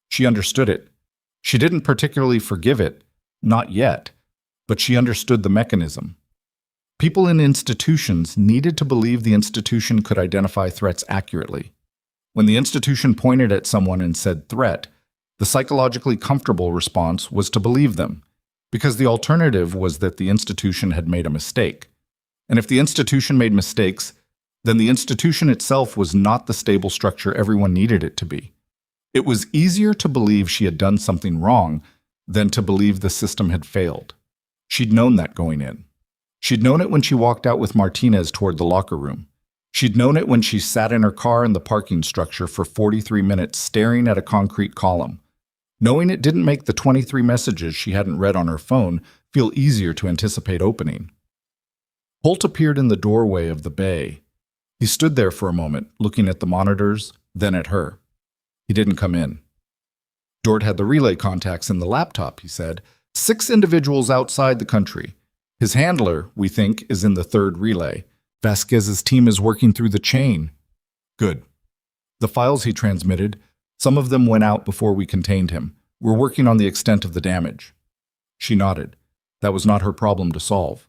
She understood it. She didn't particularly forgive it, not yet. But she understood the mechanism. People in institutions needed to believe the institution could identify threats accurately. When the institution pointed at someone and said threat, the psychologically comfortable response was to believe them. because the alternative was that the institution had made a mistake. And if the institution made mistakes, then the institution itself was not the stable structure everyone needed it to be. It was easier to believe she had done something wrong than to believe the system had failed. She'd known that going in. She'd known it when she walked out with Martinez toward the locker room. She'd known it when she sat in her car in the parking structure for 43 minutes staring at a concrete column. Knowing it didn't make the 23 messages she hadn't read on her phone feel easier to anticipate opening. Holt appeared in the doorway of the bay. He stood there for a moment, looking at the monitors, then at her. He didn't come in. Dort had the relay contacts in the laptop, he said. 6 individuals outside the country. His handler, we think, is in the 3rd relay. Vasquez's team is working through the chain. Good. The files he transmitted, some of them went out before we contained him. We're working on the extent of the damage. She nodded. That was not her problem to solve.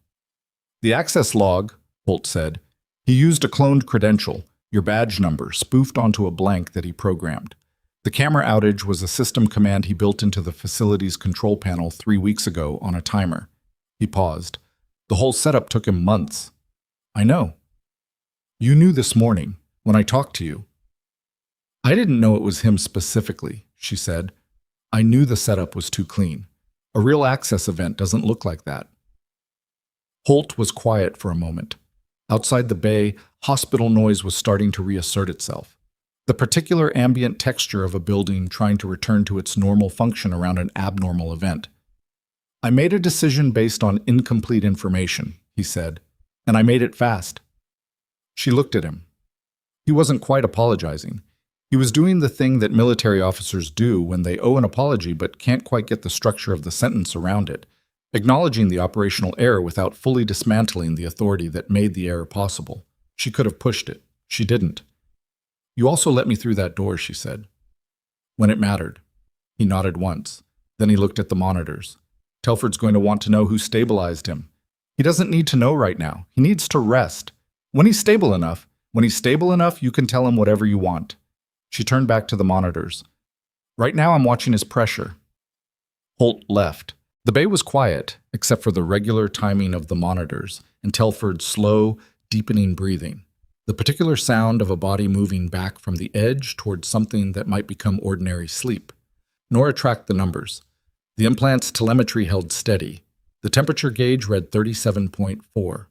The access log, Holt said. He used a cloned credential, your badge number, spoofed onto a blank that he programmed. The camera outage was a system command he built into the facility's control panel 3 weeks ago on a timer. He paused. The whole setup took him months. I know. You knew this morning, when I talked to you. I didn't know it was him specifically, she said. I knew the setup was too clean. A real access event doesn't look like that. Holt was quiet for a moment. Outside the bay, hospital noise was starting to reassert itself. The particular ambient texture of a building trying to return to its normal function around an abnormal event. I made a decision based on incomplete information, he said, and I made it fast. She looked at him. He wasn't quite apologizing. He was doing the thing that military officers do when they owe an apology but can't quite get the structure of the sentence around it, acknowledging the operational error without fully dismantling the authority that made the error possible. She could have pushed it. She didn't. You also let me through that door, she said. When it mattered. He nodded once. Then he looked at the monitors. Telford's going to want to know who stabilized him. He doesn't need to know right now. He needs to rest. When he's stable enough, you can tell him whatever you want. She turned back to the monitors. Right now I'm watching his pressure. Holt left. The bay was quiet, except for the regular timing of the monitors and Telford's slow, deepening breathing. The particular sound of a body moving back from the edge towards something that might become ordinary sleep. Nora tracked the numbers. The implant's telemetry held steady. The temperature gauge read 37.4.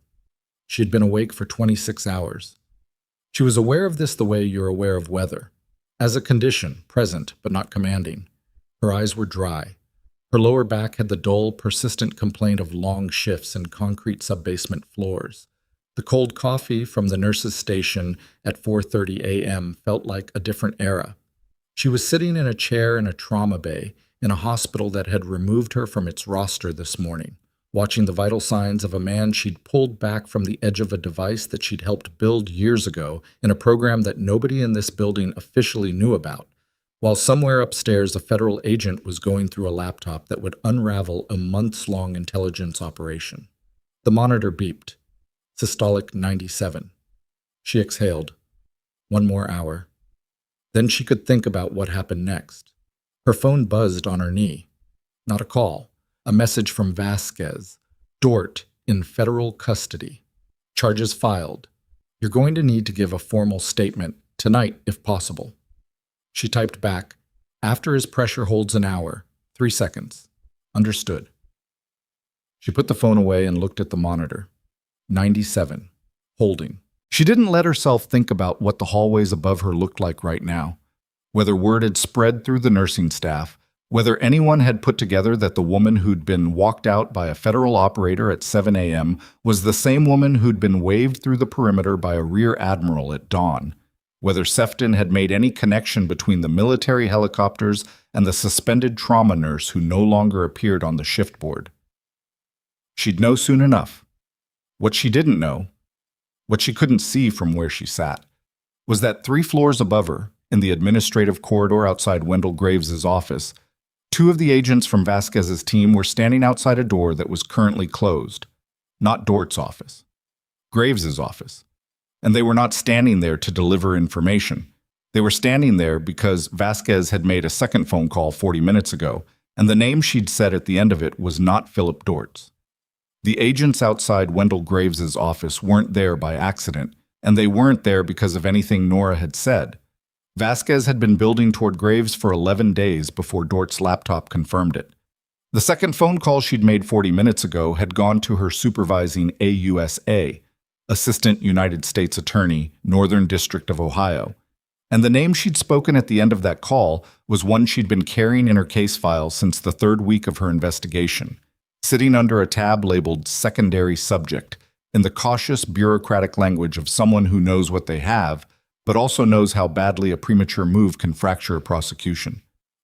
She had been awake for 26 hours. She was aware of this the way you're aware of weather. As a condition, present but not commanding. Her eyes were dry. Her lower back had the dull, persistent complaint of long shifts in concrete sub-basement floors. The cold coffee from the nurse's station at 4:30 a.m. felt like a different era. She was sitting in a chair in a trauma bay in a hospital that had removed her from its roster this morning, watching the vital signs of a man she'd pulled back from the edge of a device that she'd helped build years ago in a program that nobody in this building officially knew about, while somewhere upstairs a federal agent was going through a laptop that would unravel a months-long intelligence operation. The monitor beeped. Systolic 97. She exhaled. 1 more hour. Then she could think about what happened next. Her phone buzzed on her knee. Not a call. A message from Vasquez. Dort in federal custody. Charges filed. You're going to need to give a formal statement, tonight if possible. She typed back, after his pressure holds an hour, 3 seconds. Understood. She put the phone away and looked at the monitor. 97. Holding. She didn't let herself think about what the hallways above her looked like right now. Whether word had spread through the nursing staff, whether anyone had put together that the woman who'd been walked out by a federal operator at 7 a.m. was the same woman who'd been waved through the perimeter by a rear admiral at dawn. Whether Sefton had made any connection between the military helicopters and the suspended trauma nurse who no longer appeared on the shift board. She'd know soon enough. What she didn't know, what she couldn't see from where she sat, was that 3 floors above her, in the administrative corridor outside Wendell Graves' office, 2 of the agents from Vasquez's team were standing outside a door that was currently closed. Not Dort's office. Graves' office. And they were not standing there to deliver information. They were standing there because Vasquez had made a second phone call 40 minutes ago, and the name she'd said at the end of it was not Philip Dortz. The agents outside Wendell Graves's office weren't there by accident, and they weren't there because of anything Nora had said. Vasquez had been building toward Graves for 11 days before Dortz's laptop confirmed it. The second phone call she'd made 40 minutes ago had gone to her supervising AUSA, Assistant United States Attorney, Northern District of Ohio. And the name she'd spoken at the end of that call was one she'd been carrying in her case file since the third week of her investigation, sitting under a tab labeled Secondary Subject, in the cautious, bureaucratic language of someone who knows what they have, but also knows how badly a premature move can fracture a prosecution.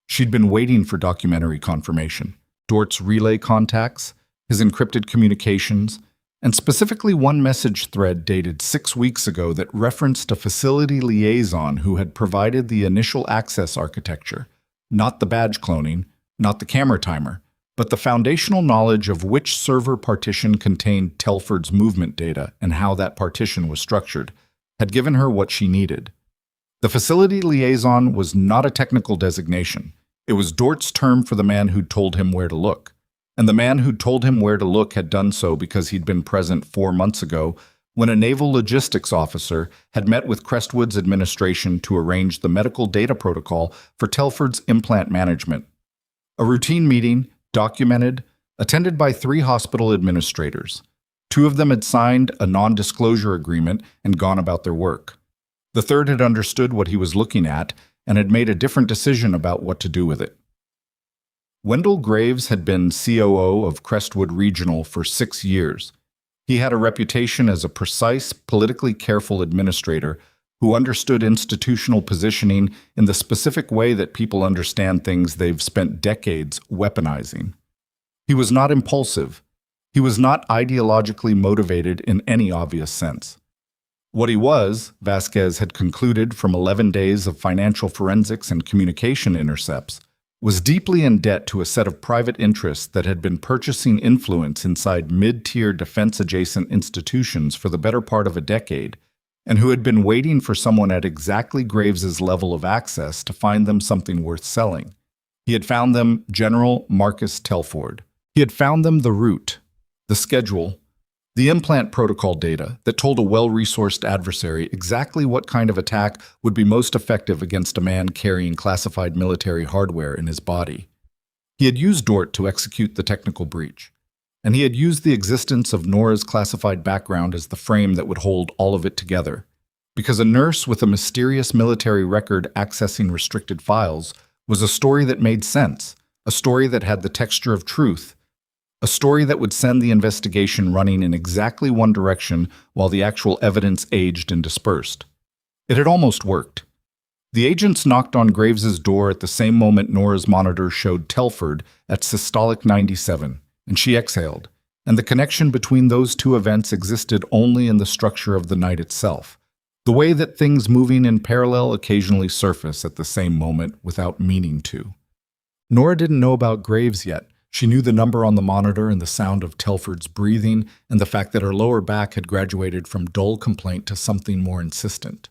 She'd been waiting for documentary confirmation. Dortz's relay contacts, his encrypted communications, and specifically one message thread dated 6 weeks ago that referenced a facility liaison who had provided the initial access architecture, not the badge cloning, not the camera timer, but the foundational knowledge of which server partition contained Telford's movement data and how that partition was structured, had given her what she needed. The facility liaison was not a technical designation. It was Dortz's term for the man who'd told him where to look. And the man who'd told him where to look had done so because he'd been present 4 months ago when a naval logistics officer had met with Crestwood's administration to arrange the medical data protocol for Telford's implant management. A routine meeting, documented, attended by 3 hospital administrators. 2 of them had signed a non-disclosure agreement and gone about their work. The third had understood what he was looking at and had made a different decision about what to do with it. Wendell Graves had been COO of Crestwood Regional for 6 years. He had a reputation as a precise, politically careful administrator who understood institutional positioning in the specific way that people understand things they've spent decades weaponizing. He was not impulsive. He was not ideologically motivated in any obvious sense. What he was, Vasquez had concluded from 11 days of financial forensics and communication intercepts, was deeply in debt to a set of private interests that had been purchasing influence inside mid-tier defense-adjacent institutions for the better part of a decade, and who had been waiting for someone at exactly Graves's level of access to find them something worth selling. He had found them General Marcus Telford. He had found them the route, the schedule, the implant protocol data that told a well-resourced adversary exactly what kind of attack would be most effective against a man carrying classified military hardware in his body. He had used Dort to execute the technical breach, and he had used the existence of Nora's classified background as the frame that would hold all of it together. Because a nurse with a mysterious military record accessing restricted files was a story that made sense, a story that had the texture of truth, a story that would send the investigation running in exactly one direction while the actual evidence aged and dispersed. It had almost worked. The agents knocked on Graves's door at the same moment Nora's monitor showed Telford at systolic 97, and she exhaled, and the connection between those 2 events existed only in the structure of the night itself, the way that things moving in parallel occasionally surface at the same moment without meaning to. Nora didn't know about Graves yet. She knew the number on the monitor and the sound of Telford's breathing and the fact that her lower back had graduated from dull complaint to something more insistent.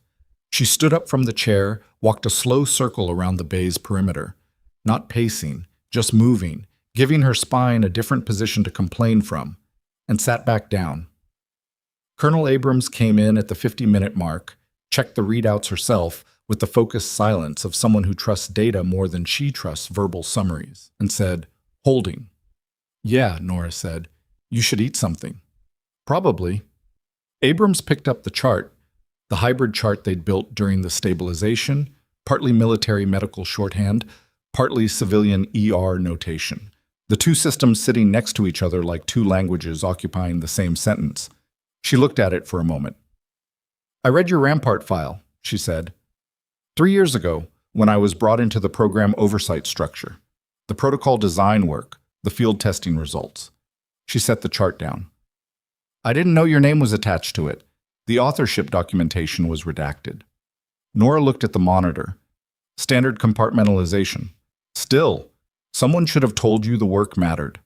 She stood up from the chair, walked a slow circle around the bay's perimeter, not pacing, just moving, giving her spine a different position to complain from, and sat back down. Colonel Abrams came in at the 50-minute mark, checked the readouts herself with the focused silence of someone who trusts data more than she trusts verbal summaries, and said, "Holding." "Yeah," Nora said. "You should eat something." "Probably." Abrams picked up the chart, the hybrid chart they'd built during the stabilization, partly military medical shorthand, partly civilian ER notation. The 2 systems sitting next to each other like 2 languages occupying the same sentence. She looked at it for a moment. "I read your RAMPART file," she said. 3 years ago, when I was brought into the program oversight structure. The protocol design work, the field testing results." She set the chart down. "I didn't know your name was attached to it. The authorship documentation was redacted." Nora looked at the monitor. "Standard compartmentalization. Still, someone should have told you the work mattered."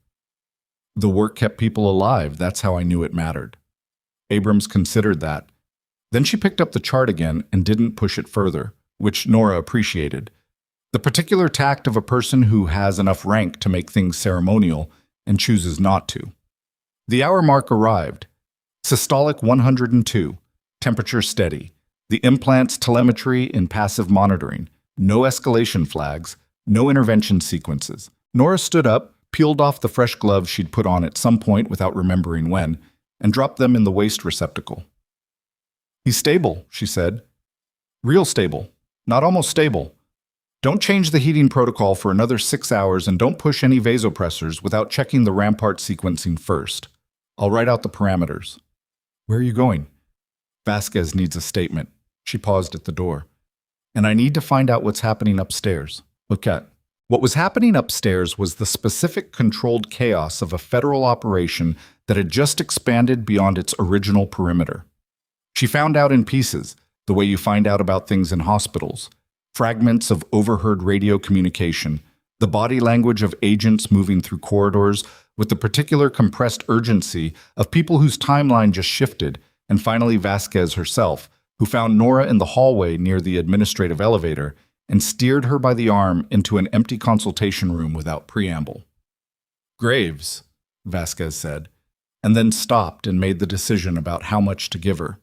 "The work kept people alive. That's how I knew it mattered." Abrams considered that. Then she picked up the chart again and didn't push it further, which Nora appreciated. The particular tact of a person who has enough rank to make things ceremonial and chooses not to. The hour mark arrived. Systolic 102, temperature steady. The implant's telemetry in passive monitoring. No escalation flags, no intervention sequences. Nora stood up, peeled off the fresh gloves she'd put on at some point without remembering when, and dropped them in the waste receptacle. "He's stable," she said. "Real stable, not almost stable. Don't change the heating protocol for another 6 hours and don't push any vasopressors without checking the RAMPART sequencing first. I'll write out the parameters." "Where are you going?" "Vasquez needs a statement." She paused at the door. "And I need to find out what's happening upstairs." Look at. What was happening upstairs was the specific controlled chaos of a federal operation that had just expanded beyond its original perimeter. She found out in pieces, the way you find out about things in hospitals. Fragments of overheard radio communication, the body language of agents moving through corridors with the particular compressed urgency of people whose timeline just shifted, and finally Vasquez herself, who found Nora in the hallway near the administrative elevator and steered her by the arm into an empty consultation room without preamble. "Graves," Vasquez said, and then stopped and made the decision about how much to give her.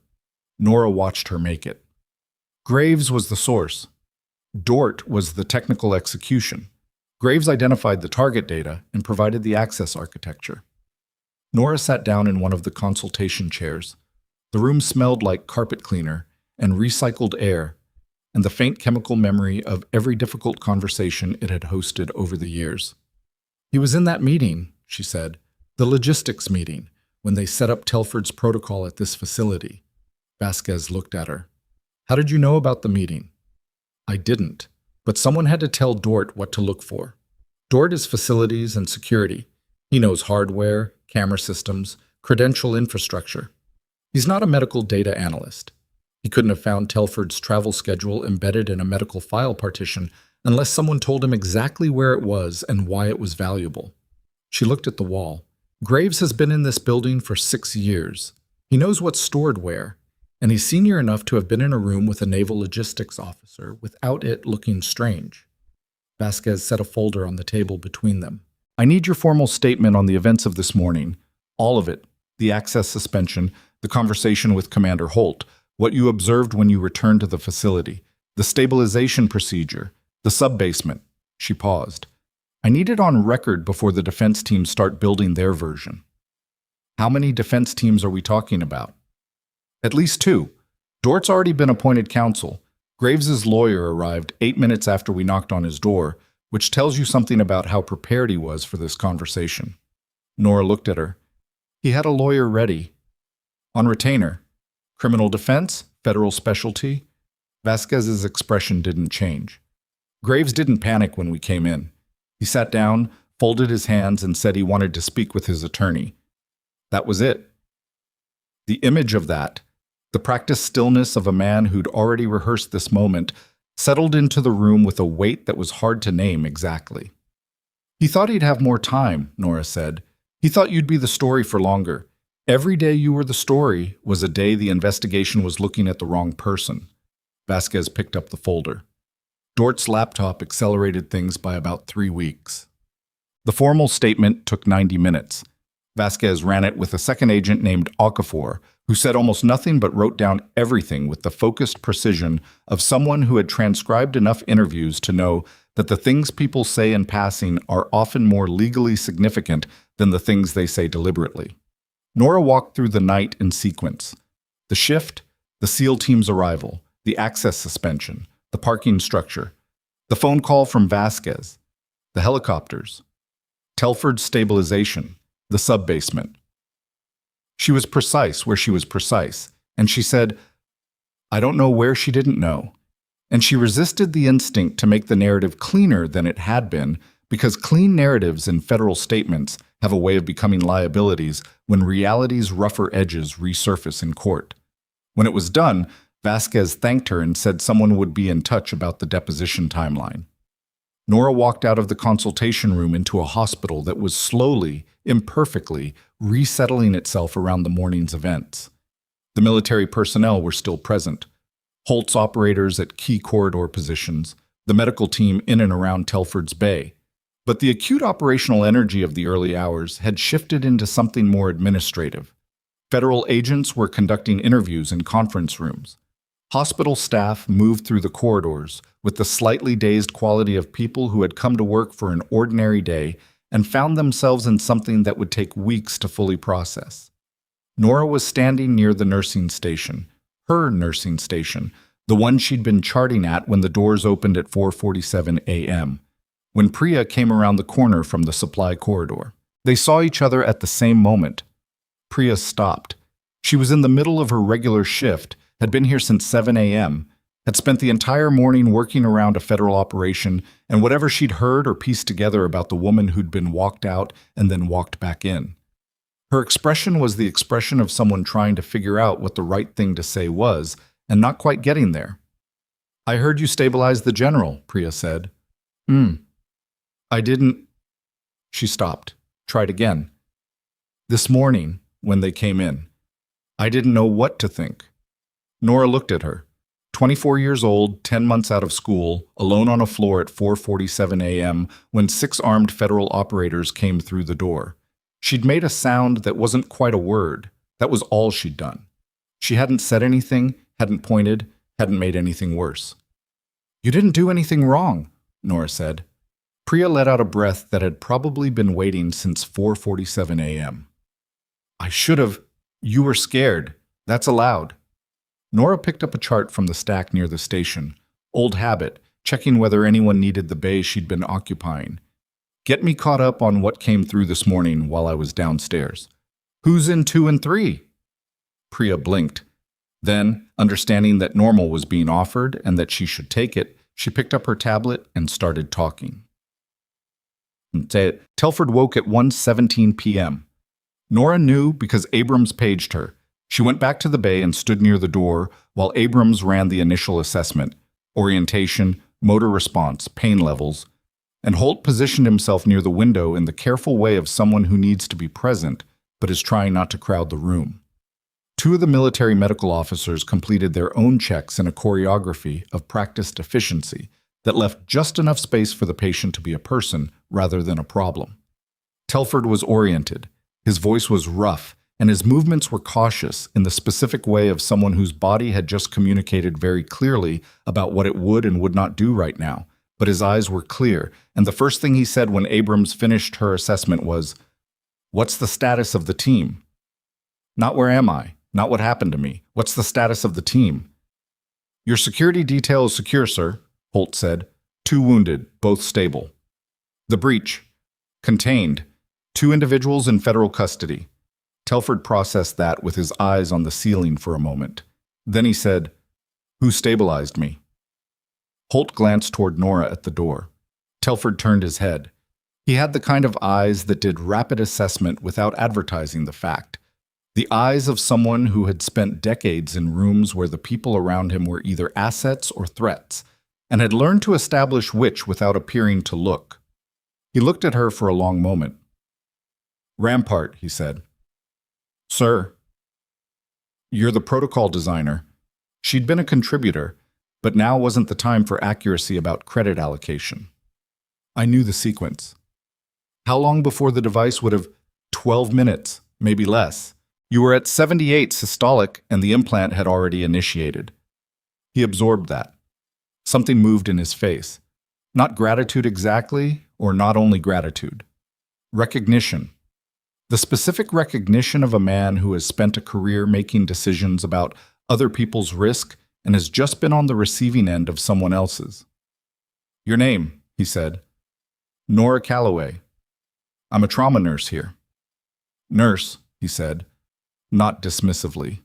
Nora watched her make it. Graves was the source. Dort was the technical execution. Graves identified the target data and provided the access architecture. Nora sat down in one of the consultation chairs. The room smelled like carpet cleaner and recycled air, and the faint chemical memory of every difficult conversation it had hosted over the years. "He was in that meeting," she said, "the logistics meeting, when they set up Telford's protocol at this facility." Vasquez looked at her. "How did you know about the meeting?" "I didn't, but someone had to tell Dort what to look for. Dort is facilities and security. He knows hardware, camera systems, credential infrastructure. He's not a medical data analyst. He couldn't have found Telford's travel schedule embedded in a medical file partition unless someone told him exactly where it was and why it was valuable." She looked at the wall. "Graves has been in this building for 6 years. He knows what's stored where, and he's senior enough to have been in a room with a naval logistics officer without it looking strange." Vasquez set a folder on the table between them. "I need your formal statement on the events of this morning. All of it. The access suspension, the conversation with Commander Holt, what you observed when you returned to the facility, the stabilization procedure, the sub-basement." She paused. "I need it on record before the defense teams start building their version." "How many defense teams are we talking about?" "At least 2. Dort's already been appointed counsel. Graves's lawyer arrived 8 minutes after we knocked on his door, which tells you something about how prepared he was for this conversation." Nora looked at her. "He had a lawyer ready. On retainer. Criminal defense? Federal specialty?" Vasquez's expression didn't change. "Graves didn't panic when we came in. He sat down, folded his hands, and said he wanted to speak with his attorney. That was it. The image of that, the practiced stillness of a man who'd already rehearsed this moment, settled into the room with a weight that was hard to name exactly. "He thought he'd have more time," Nora said. "He thought you'd be the story for longer. Every day you were the story was a day the investigation was looking at the wrong person." Vasquez picked up the folder. Dort's laptop accelerated things by about 3 weeks. The formal statement took 90 minutes. Vasquez ran it with a second agent named Okafor, who said almost nothing but wrote down everything with the focused precision of someone who had transcribed enough interviews to know that the things people say in passing are often more legally significant than the things they say deliberately. Nora walked through the night in sequence. The shift, the SEAL team's arrival, the access suspension, the parking structure, the phone call from Vasquez, the helicopters, Telford's stabilization, the sub-basement. She was precise where she was precise, and she said, "I don't know where she didn't know." And she resisted the instinct to make the narrative cleaner than it had been, because clean narratives in federal statements have a way of becoming liabilities when reality's rougher edges resurface in court. When it was done, Vasquez thanked her and said someone would be in touch about the deposition timeline. Nora walked out of the consultation room into a hospital that was slowly, imperfectly, resettling itself around the morning's events. The military personnel were still present. Holt's operators at key corridor positions, the medical team in and around Telford's Bay. But the acute operational energy of the early hours had shifted into something more administrative. Federal agents were conducting interviews in conference rooms. Hospital staff moved through the corridors with the slightly dazed quality of people who had come to work for an ordinary day and found themselves in something that would take weeks to fully process. Nora was standing near the nursing station, her nursing station, the one she'd been charting at when the doors opened at 4:47 a.m., when Priya came around the corner from the supply corridor. They saw each other at the same moment. Priya stopped. She was in the middle of her regular shift, had been here since 7 a.m., had spent the entire morning working around a federal operation, and whatever she'd heard or pieced together about the woman who'd been walked out and then walked back in. Her expression was the expression of someone trying to figure out what the right thing to say was, and not quite getting there. "I heard you stabilized the general," Priya said. I didn't." She stopped, tried again. "This morning, when they came in, I didn't know what to think." Nora looked at her. 24 years old, 10 months out of school, alone on a floor at 4:47 a.m. when 6 armed federal operators came through the door. She'd made a sound that wasn't quite a word. That was all she'd done. She hadn't said anything, hadn't pointed, hadn't made anything worse. "You didn't do anything wrong," Nora said. Priya let out a breath that had probably been waiting since 4:47 a.m. "I should have. You were scared. That's allowed." Nora picked up a chart from the stack near the station. Old habit, checking whether anyone needed the bay she'd been occupying. "Get me caught up on what came through this morning while I was downstairs. Who's in 2 and 3? Priya blinked. Then, understanding that normal was being offered and that she should take it, she picked up her tablet and started talking. Telford woke at 1:17 p.m. Nora knew because Abrams paged her. She went back to the bay and stood near the door while Abrams ran the initial assessment, orientation, motor response, pain levels, and Holt positioned himself near the window in the careful way of someone who needs to be present but is trying not to crowd the room. 2 of the military medical officers completed their own checks in a choreography of practiced efficiency that left just enough space for the patient to be a person rather than a problem. Telford was oriented. His voice was rough, and his movements were cautious in the specific way of someone whose body had just communicated very clearly about what it would and would not do right now. But his eyes were clear, and the first thing he said when Abrams finished her assessment was, "What's the status of the team?" Not "where am I?" Not "what happened to me?" What's the status of the team? "Your security detail is secure, sir," Holt said. 2 wounded, both stable. "The breach. Contained. 2 individuals in federal custody." Telford processed that with his eyes on the ceiling for a moment. Then he said, "Who stabilized me?" Holt glanced toward Nora at the door. Telford turned his head. He had the kind of eyes that did rapid assessment without advertising the fact. The eyes of someone who had spent decades in rooms where the people around him were either assets or threats, and had learned to establish which without appearing to look. He looked at her for a long moment. "Rampart," he said. "Sir." "You're the protocol designer." She'd been a contributor, but now wasn't the time for accuracy about credit allocation. "I knew the sequence." "How long before the device would have?" 12 minutes, maybe less. "You were at 78 systolic and the implant had already initiated." He absorbed that. Something moved in his face. Not gratitude exactly, or not only gratitude. Recognition. The specific recognition of a man who has spent a career making decisions about other people's risk and has just been on the receiving end of someone else's. "Your name," he said. "Nora Calloway. I'm a trauma nurse here." "Nurse," he said, not dismissively.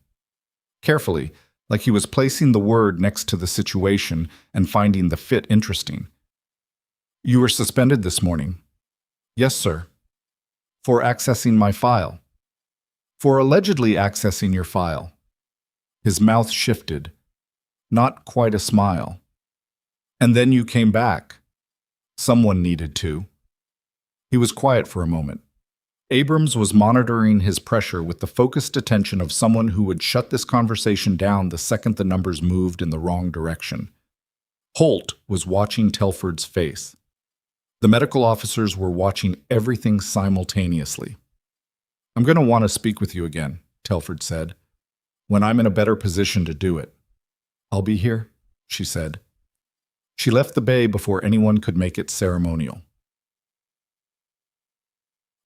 Carefully, like he was placing the word next to the situation and finding the fit interesting. "You were suspended this morning." "Yes, sir." "For accessing my file." "For allegedly accessing your file." His mouth shifted. Not quite a smile. "And then you came back." "Someone needed to." He was quiet for a moment. Abrams was monitoring his pressure with the focused attention of someone who would shut this conversation down the second the numbers moved in the wrong direction. Holt was watching Telford's face. The medical officers were watching everything simultaneously. "I'm going to want to speak with you again," Telford said, "when I'm in a better position to do it." "I'll be here," she said. She left the bay before anyone could make it ceremonial.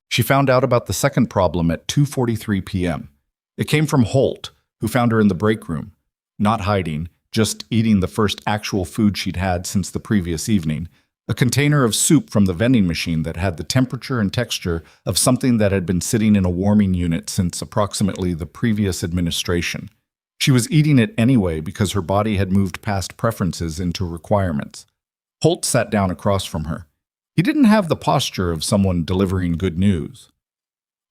She found out about the second problem at 2:43 p.m. It came from Holt, who found her in the break room, not hiding, just eating the first actual food she'd had since the previous evening, a container of soup from the vending machine that had the temperature and texture of something that had been sitting in a warming unit since approximately the previous administration. She was eating it anyway because her body had moved past preferences into requirements. Holt sat down across from her. He didn't have the posture of someone delivering good news.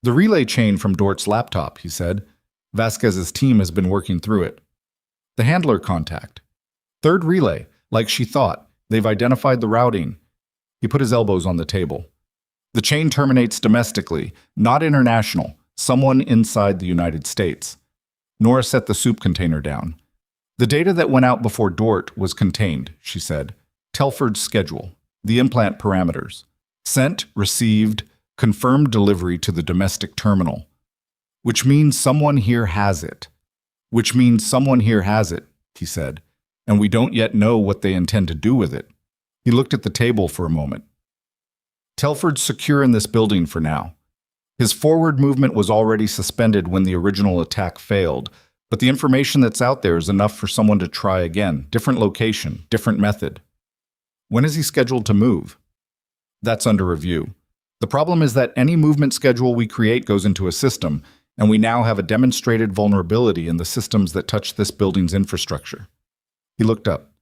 "The relay chain from Dort's laptop," he said. "Vasquez's team has been working through it. The handler contact. Third relay, like she thought. They've identified the routing." He put his elbows on the table. "The chain terminates domestically, not international, someone inside the United States." Nora set the soup container down. "The data that went out before Dort was contained," she said. "Telford's schedule, the implant parameters. Sent, received, confirmed delivery to the domestic terminal. Which means someone here has it. Which means someone here has it," he said, "and we don't yet know what they intend to do with it." He looked at the table for a moment. "Telford's secure in this building for now. His forward movement was already suspended when the original attack failed, but the information that's out there is enough for someone to try again, different location, different method." "When is he scheduled to move?" "That's under review. The problem is that any movement schedule we create goes into a system, and we now have a demonstrated vulnerability in the systems that touch this building's infrastructure." He looked up.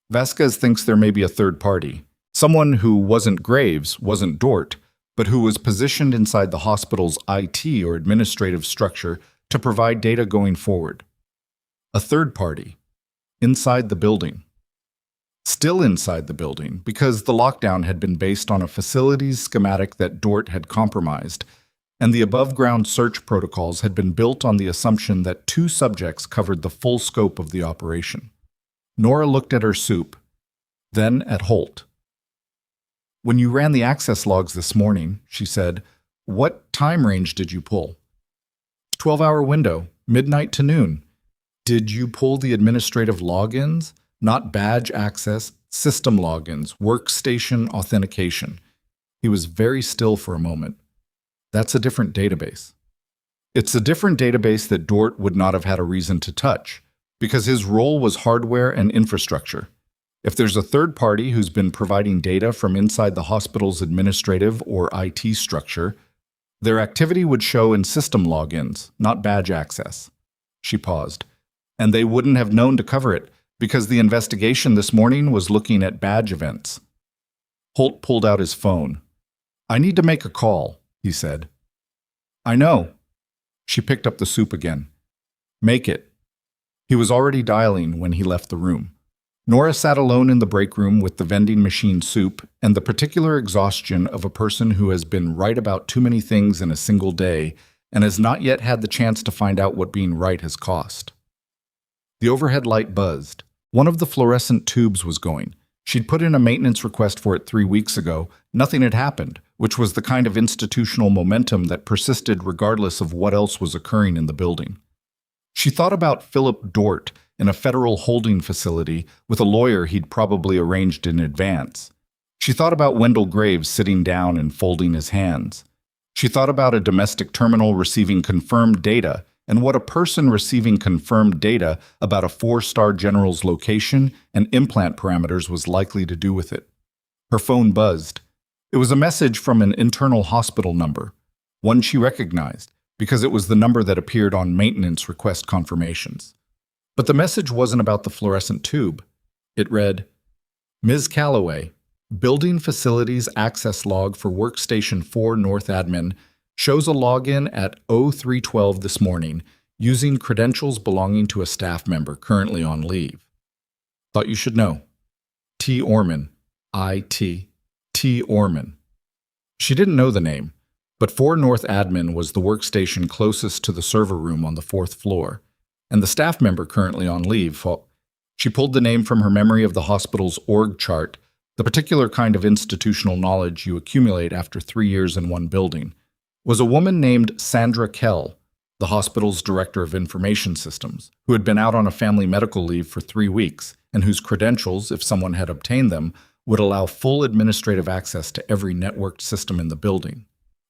"Vasquez thinks there may be a third party, someone who wasn't Graves, wasn't Dort, but who was positioned inside the hospital's IT or administrative structure to provide data going forward." A third party. Inside the building. Still inside the building, because the lockdown had been based on a facilities schematic that Dort had compromised, and the above-ground search protocols had been built on the assumption that 2 subjects covered the full scope of the operation. Nora looked at her soup, then at Holt. "When you ran the access logs this morning," she said, "what time range did you pull?" 12-hour window, midnight to noon. "Did you pull the administrative logins? Not badge access, system logins, workstation authentication." He was very still for a moment. "That's a different database." "It's a different database that Dort would not have had a reason to touch, because his role was hardware and infrastructure. If there's a third party who's been providing data from inside the hospital's administrative or IT structure, their activity would show in system logins, not badge access." She paused. "And they wouldn't have known to cover it, because the investigation this morning was looking at badge events." Holt pulled out his phone. "I need to make a call," he said. "I know." She picked up the soup again. "Make it." He was already dialing when he left the room. Nora sat alone in the break room with the vending machine soup and the particular exhaustion of a person who has been right about too many things in a single day and has not yet had the chance to find out what being right has cost. The overhead light buzzed. One of the fluorescent tubes was going. She'd put in a maintenance request for it 3 weeks ago. Nothing had happened, which was the kind of institutional momentum that persisted regardless of what else was occurring in the building. She thought about Philip Dort in a federal holding facility with a lawyer he'd probably arranged in advance. She thought about Wendell Graves sitting down and folding his hands. She thought about a domestic terminal receiving confirmed data and what a person receiving confirmed data about a 4-star general's location and implant parameters was likely to do with it. Her phone buzzed. It was a message from an internal hospital number, one she recognized because it was the number that appeared on maintenance request confirmations. But the message wasn't about the fluorescent tube. It read, "Ms. Calloway, Building Facilities Access Log for Workstation 4 North Admin shows a login at 0312 this morning using credentials belonging to a staff member currently on leave. Thought you should know. T. Orman, I.T. T. Orman." She didn't know the name, but 4 North Admin was the workstation closest to the server room on the 4th floor, and the staff member currently on leave She pulled the name from her memory of the hospital's org chart, the particular kind of institutional knowledge you accumulate after 3 years in one building. Was a woman named Sandra Kell, the hospital's director of information systems, who had been out on a family medical leave for 3 weeks, and whose credentials, if someone had obtained them, would allow full administrative access to every networked system in the building,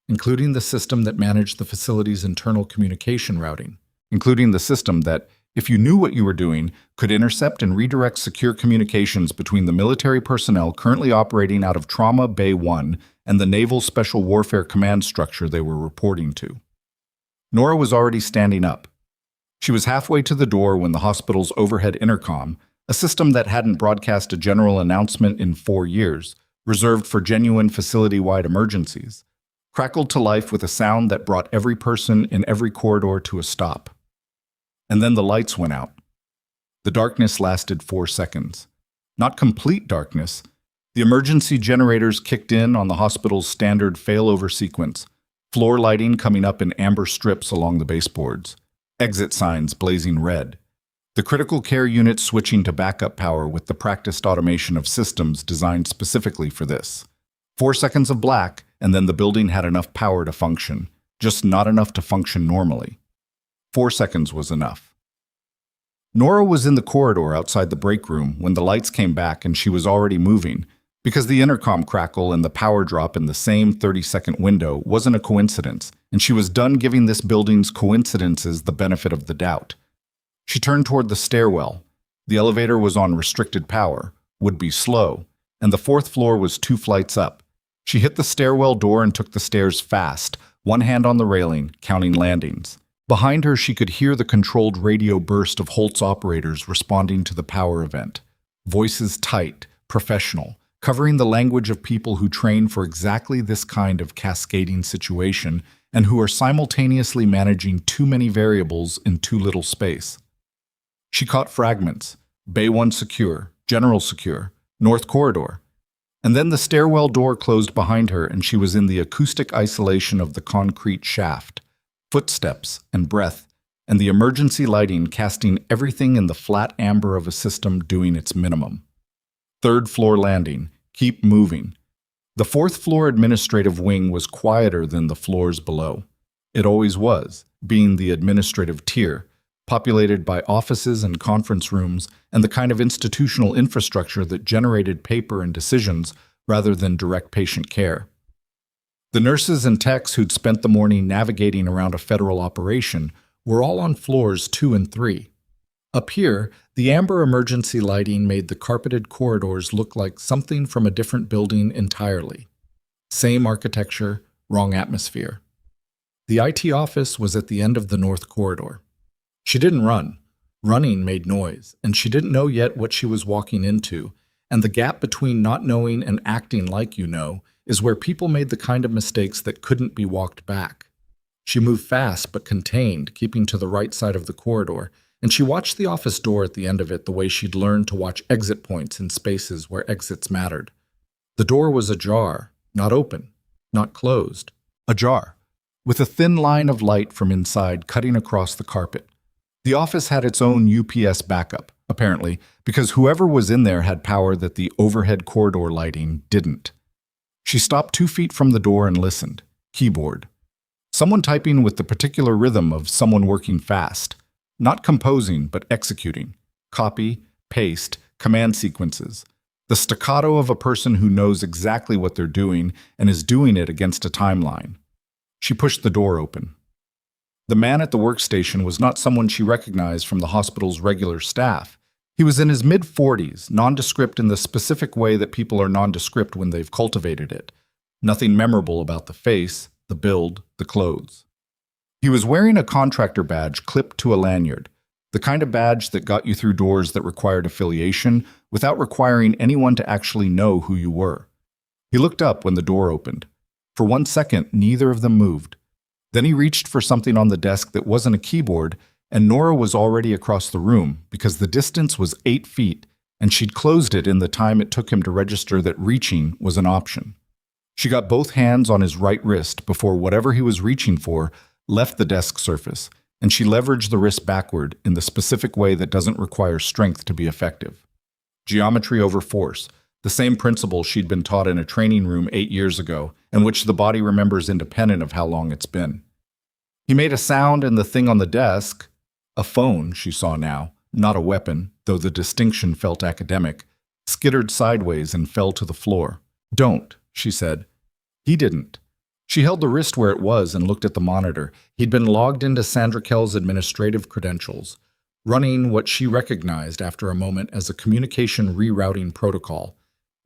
including the system that managed the facility's internal communication routing, including the system that, if you knew what you were doing, could intercept and redirect secure communications between the military personnel currently operating out of Trauma Bay 1 and the Naval Special Warfare Command structure they were reporting to. Nora was already standing up. She was halfway to the door when the hospital's overhead intercom, a system that hadn't broadcast a general announcement in 4 years, reserved for genuine facility-wide emergencies, crackled to life with a sound that brought every person in every corridor to a stop. And then the lights went out. The darkness lasted 4 seconds. Not complete darkness. The emergency generators kicked in on the hospital's standard failover sequence, floor lighting coming up in amber strips along the baseboards, exit signs blazing red, the critical care unit switching to backup power with the practiced automation of systems designed specifically for this. 4 seconds of black, and then the building had enough power to function, just not enough to function normally. 4 seconds was enough. Nora was in the corridor outside the break room when the lights came back and she was already moving, because the intercom crackle and the power drop in the same 30-second window wasn't a coincidence, and she was done giving this building's coincidences the benefit of the doubt. She turned toward the stairwell. The elevator was on restricted power, would be slow, and the 4th floor was 2 flights up. She hit the stairwell door and took the stairs fast, one hand on the railing, counting landings. Behind her, she could hear the controlled radio burst of Holt's operators responding to the power event. Voices tight, professional, covering the language of people who train for exactly this kind of cascading situation and who are simultaneously managing too many variables in too little space. She caught fragments: Bay 1 secure, General secure, North Corridor. And then the stairwell door closed behind her and she was in the acoustic isolation of the concrete shaft, footsteps and breath, and the emergency lighting casting everything in the flat amber of a system doing its minimum. 3rd floor landing. Keep moving. The 4th floor administrative wing was quieter than the floors below. It always was, being the administrative tier, populated by offices and conference rooms and the kind of institutional infrastructure that generated paper and decisions rather than direct patient care. The nurses and techs who'd spent the morning navigating around a federal operation were all on floors 2 and 3. Up here, the amber emergency lighting made the carpeted corridors look like something from a different building entirely. Same architecture, wrong atmosphere. The IT office was at the end of the North Corridor. She didn't run. Running made noise, and she didn't know yet what she was walking into, and the gap between not knowing and acting like you know is where people made the kind of mistakes that couldn't be walked back. She moved fast but contained, keeping to the right side of the corridor, and she watched the office door at the end of it the way she'd learned to watch exit points in spaces where exits mattered. The door was ajar, not open, not closed. Ajar, with a thin line of light from inside cutting across the carpet. The office had its own UPS backup, apparently, because whoever was in there had power that the overhead corridor lighting didn't. She stopped 2 feet from the door and listened. Keyboard. Someone typing with the particular rhythm of someone working fast. Not composing, but executing. Copy, paste, command sequences. The staccato of a person who knows exactly what they're doing and is doing it against a timeline. She pushed the door open. The man at the workstation was not someone she recognized from the hospital's regular staff. He was in his mid-40s, nondescript in the specific way that people are nondescript when they've cultivated it. Nothing memorable about the face, the build, the clothes. He was wearing a contractor badge clipped to a lanyard, the kind of badge that got you through doors that required affiliation without requiring anyone to actually know who you were. He looked up when the door opened. For 1 second, neither of them moved. Then he reached for something on the desk that wasn't a keyboard, and Nora was already across the room because the distance was 8 feet, and she'd closed it in the time it took him to register that reaching was an option. She got both hands on his right wrist before whatever he was reaching for left the desk surface, and she leveraged the wrist backward in the specific way that doesn't require strength to be effective. Geometry over force, the same principle she'd been taught in a training room 8 years ago, and which the body remembers independent of how long it's been. He made a sound, and the thing on the desk, a phone she saw now, not a weapon, though the distinction felt academic, skittered sideways and fell to the floor. "Don't," she said. He didn't. She held the wrist where it was and looked at the monitor. He'd been logged into Sandra Kell's administrative credentials, running what she recognized after a moment as a communication rerouting protocol,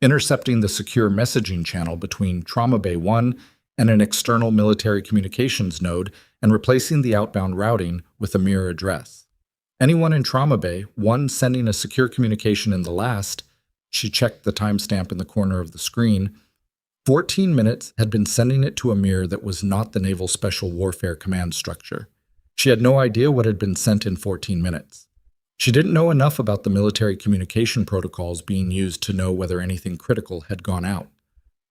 intercepting the secure messaging channel between Trauma Bay 1 and an external military communications node and replacing the outbound routing with a mirror address. Anyone in Trauma Bay 1 sending a secure communication in the last, she checked the timestamp in the corner of the screen, 14 minutes had been sending it to a mirror that was not the Naval Special Warfare Command structure. She had no idea what had been sent in 14 minutes. She didn't know enough about the military communication protocols being used to know whether anything critical had gone out.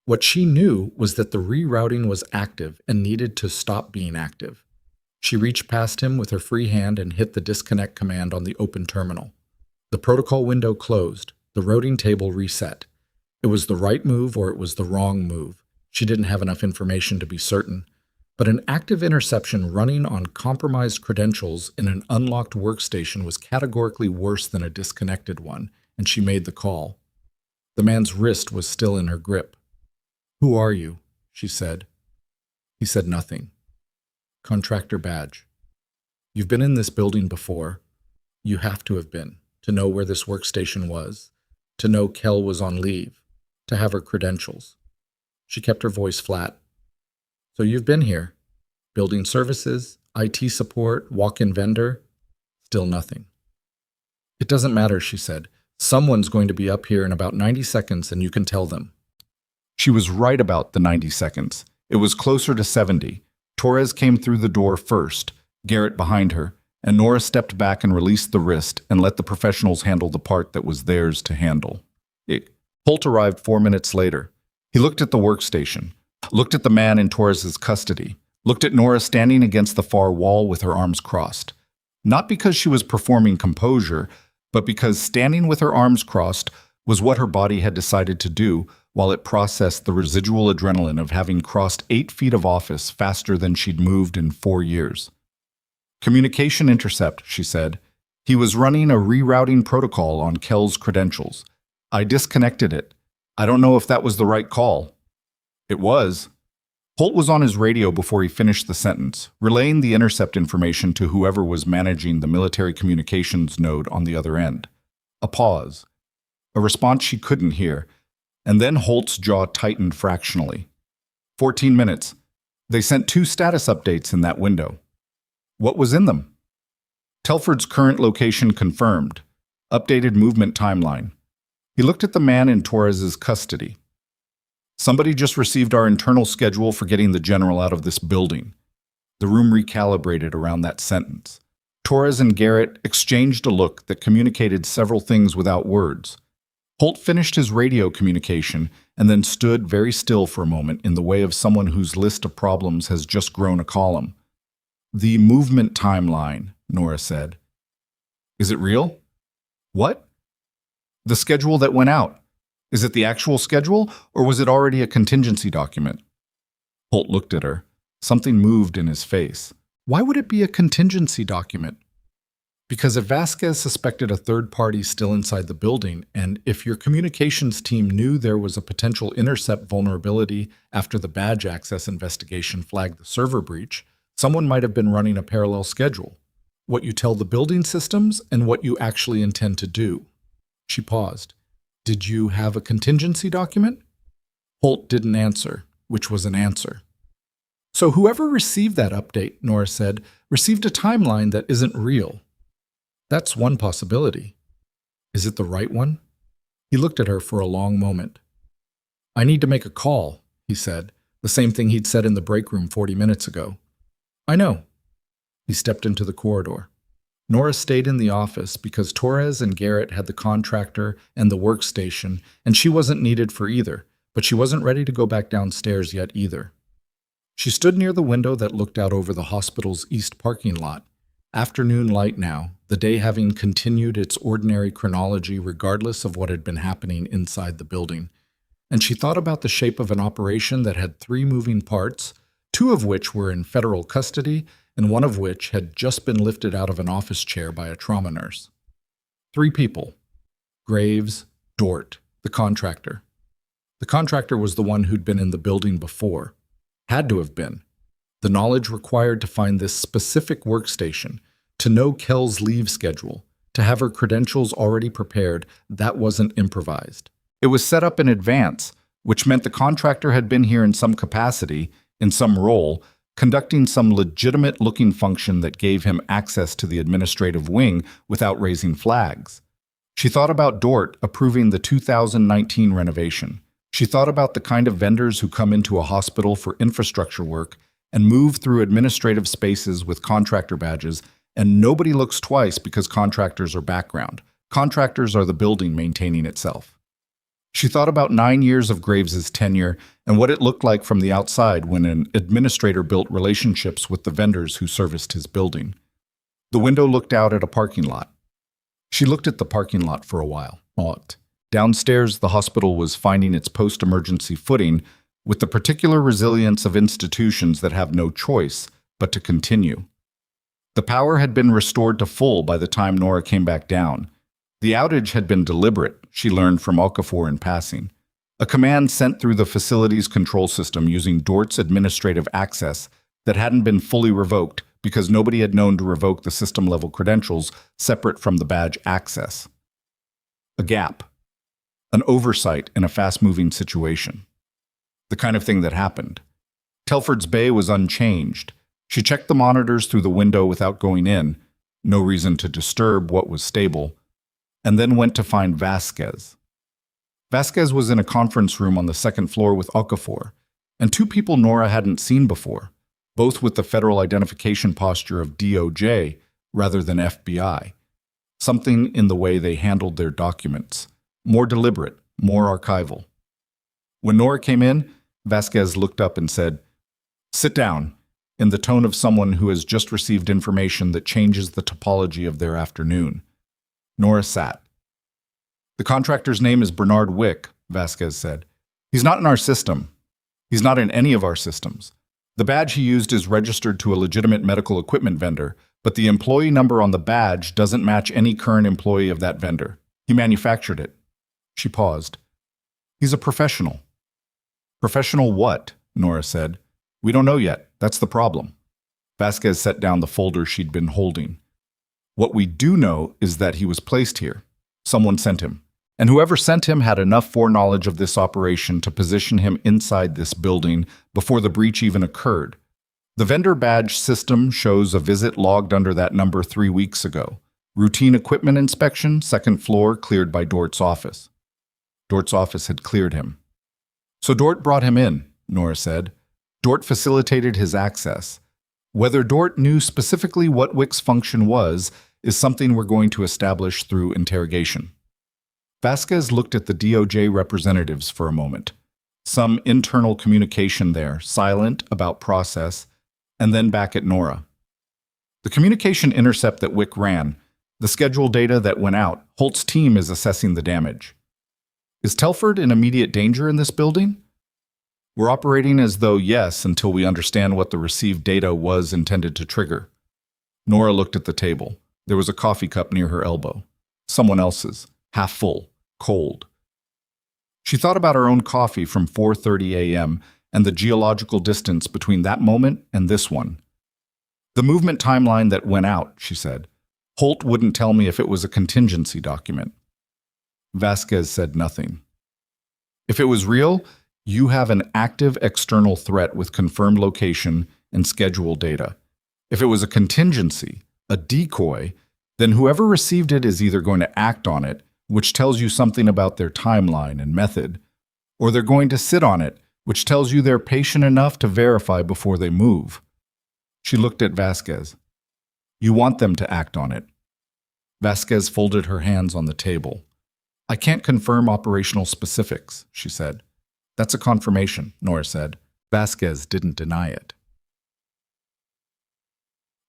What she knew was that the rerouting was active and needed to stop being active. She reached past him with her free hand and hit the disconnect command on the open terminal. The protocol window closed, the routing table reset. It was the right move or it was the wrong move. She didn't have enough information to be certain. But an active interception running on compromised credentials in an unlocked workstation was categorically worse than a disconnected one, and she made the call. The man's wrist was still in her grip. "Who are you?" she said. He said nothing. "Contractor badge. You've been in this building before. You have to have been, to know where this workstation was, to know Kell was on leave, to have her credentials." She kept her voice flat. "So you've been here. Building services, IT support, walk-in vendor." Still nothing. "It doesn't matter," she said. "Someone's going to be up here in about 90 seconds and you can tell them." She was right about the 90 seconds. It was closer to 70. Torres came through the door first, Garrett behind her, and Nora stepped back and released the wrist and let the professionals handle the part that was theirs to handle. Holt arrived 4 minutes later. He looked at the workstation, looked at the man in Torres's custody, looked at Nora standing against the far wall with her arms crossed. Not because she was performing composure, but because standing with her arms crossed was what her body had decided to do while it processed the residual adrenaline of having crossed 8 feet of office faster than she'd moved in 4 years. "Communication intercept," she said. "He was running a rerouting protocol on Kell's credentials. I disconnected it. I don't know if that was the right call." "It was." Holt was on his radio before he finished the sentence, relaying the intercept information to whoever was managing the military communications node on the other end. A pause. A response she couldn't hear, and then Holt's jaw tightened fractionally. 14 minutes. They sent 2 status updates in that window. What was in them? Telford's current location confirmed. Updated movement timeline. He looked at the man in Torres's custody. "Somebody just received our internal schedule for getting the general out of this building." The room recalibrated around that sentence. Torres and Garrett exchanged a look that communicated several things without words. Holt finished his radio communication and then stood very still for a moment in the way of someone whose list of problems has just grown a column. "The movement timeline," Nora said. "Is it real?" "What?" "The schedule that went out. Is it the actual schedule, or was it already a contingency document?" Holt looked at her. Something moved in his face. Why would it be a contingency document? Because if Vasquez suspected a third party still inside the building, and if your communications team knew there was a potential intercept vulnerability after the badge access investigation flagged the server breach, someone might have been running a parallel schedule. What you tell the building systems and what you actually intend to do. She paused. "Did you have a contingency document?" Holt didn't answer, which was an answer. "So whoever received that update," Nora said, "received a timeline that isn't real." "That's one possibility. Is it the right one?" He looked at her for a long moment. "I need to make a call," he said, the same thing he'd said in the break room 40 minutes ago. "I know." He stepped into the corridor. Nora stayed in the office because Torres and Garrett had the contractor and the workstation, and she wasn't needed for either, but she wasn't ready to go back downstairs yet either. She stood near the window that looked out over the hospital's east parking lot. Afternoon light now, the day having continued its ordinary chronology regardless of what had been happening inside the building. And she thought about the shape of an operation that had 3 moving parts, 2 of which were in federal custody, and 1 of which had just been lifted out of an office chair by a trauma nurse. 3 people. Graves, Dort, the contractor. The contractor was the one who'd been in the building before. Had to have been. The knowledge required to find this specific workstation, to know Kell's leave schedule, to have her credentials already prepared, that wasn't improvised. It was set up in advance, which meant the contractor had been here in some capacity, in some role, conducting some legitimate-looking function that gave him access to the administrative wing without raising flags. She thought about Dort approving the 2019 renovation. She thought about the kind of vendors who come into a hospital for infrastructure work and move through administrative spaces with contractor badges, and nobody looks twice because contractors are background. Contractors are the building maintaining itself. She thought about 9 years of Graves's tenure and what it looked like from the outside when an administrator built relationships with the vendors who serviced his building. The window looked out at a parking lot. She looked at the parking lot for a while. Downstairs, the hospital was finding its post-emergency footing with the particular resilience of institutions that have no choice but to continue. The power had been restored to full by the time Nora came back down. The outage had been deliberate, she learned from Okafor in passing. A command sent through the facility's control system using Dort's administrative access that hadn't been fully revoked because nobody had known to revoke the system-level credentials separate from the badge access. A gap. An oversight in a fast-moving situation. The kind of thing that happened. Telford's Bay was unchanged. She checked the monitors through the window without going in, no reason to disturb what was stable, and then went to find Vasquez. Vasquez was in a conference room on the 2nd floor with Okafor, and 2 people Nora hadn't seen before, both with the federal identification posture of DOJ rather than FBI. Something in the way they handled their documents. More deliberate, more archival. When Nora came in, Vasquez looked up and said, "Sit down," in the tone of someone who has just received information that changes the topology of their afternoon. Nora sat. "The contractor's name is Bernard Wick," Vasquez said. "He's not in our system. He's not in any of our systems. The badge he used is registered to a legitimate medical equipment vendor, but the employee number on the badge doesn't match any current employee of that vendor. He manufactured it." She paused. "He's a professional." "Professional what?" Nora said. "We don't know yet. That's the problem." Vasquez set down the folder she'd been holding. "What we do know is that he was placed here. Someone sent him. And whoever sent him had enough foreknowledge of this operation to position him inside this building before the breach even occurred. The vendor badge system shows a visit logged under that number 3 weeks ago. Routine equipment inspection, 2nd floor, cleared by Dort's office. Dort's office had cleared him. "So Dort brought him in," Nora said. "Dort facilitated his access. Whether Dort knew specifically what Wick's function was is something we're going to establish through interrogation." Vasquez looked at the DOJ representatives for a moment. Some internal communication there, silent about process, and then back at Nora. "The communication intercept that Wick ran, the schedule data that went out, Holt's team is assessing the damage. Is Telford in immediate danger in this building? We're operating as though yes, until we understand what the received data was intended to trigger." Nora looked at the table. There was a coffee cup near her elbow. Someone else's, half full, cold. She thought about her own coffee from 4:30 a.m. and the geological distance between that moment and this one. "The movement timeline that went out," she said. "Holt wouldn't tell me if it was a contingency document." Vasquez said nothing. "If it was real, you have an active external threat with confirmed location and schedule data. If it was a contingency, a decoy, then whoever received it is either going to act on it, which tells you something about their timeline and method, or they're going to sit on it, which tells you they're patient enough to verify before they move." She looked at Vasquez. "You want them to act on it." Vasquez folded her hands on the table. "I can't confirm operational specifics," she said. "That's a confirmation," Nora said. Vasquez didn't deny it.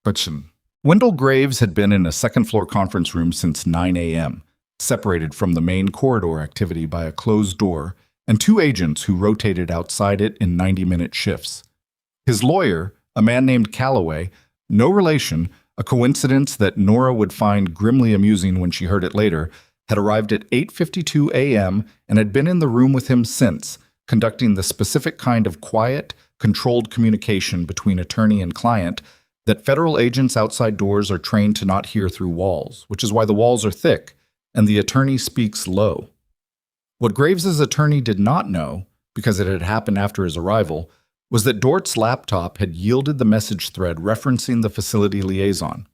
Question. Wendell Graves had been in a second-floor conference room since 9 a.m., separated from the main corridor activity by a closed door and two agents who rotated outside it in 90-minute shifts. His lawyer, a man named Calloway, no relation, a coincidence that Nora would find grimly amusing when she heard it later, had arrived at 8:52 a.m. and had been in the room with him since, conducting the specific kind of quiet, controlled communication between attorney and client that federal agents outside doors are trained to not hear through walls, which is why the walls are thick and the attorney speaks low. What Graves's attorney did not know, because it had happened after his arrival, was that Dort's laptop had yielded the message thread referencing the facility liaison.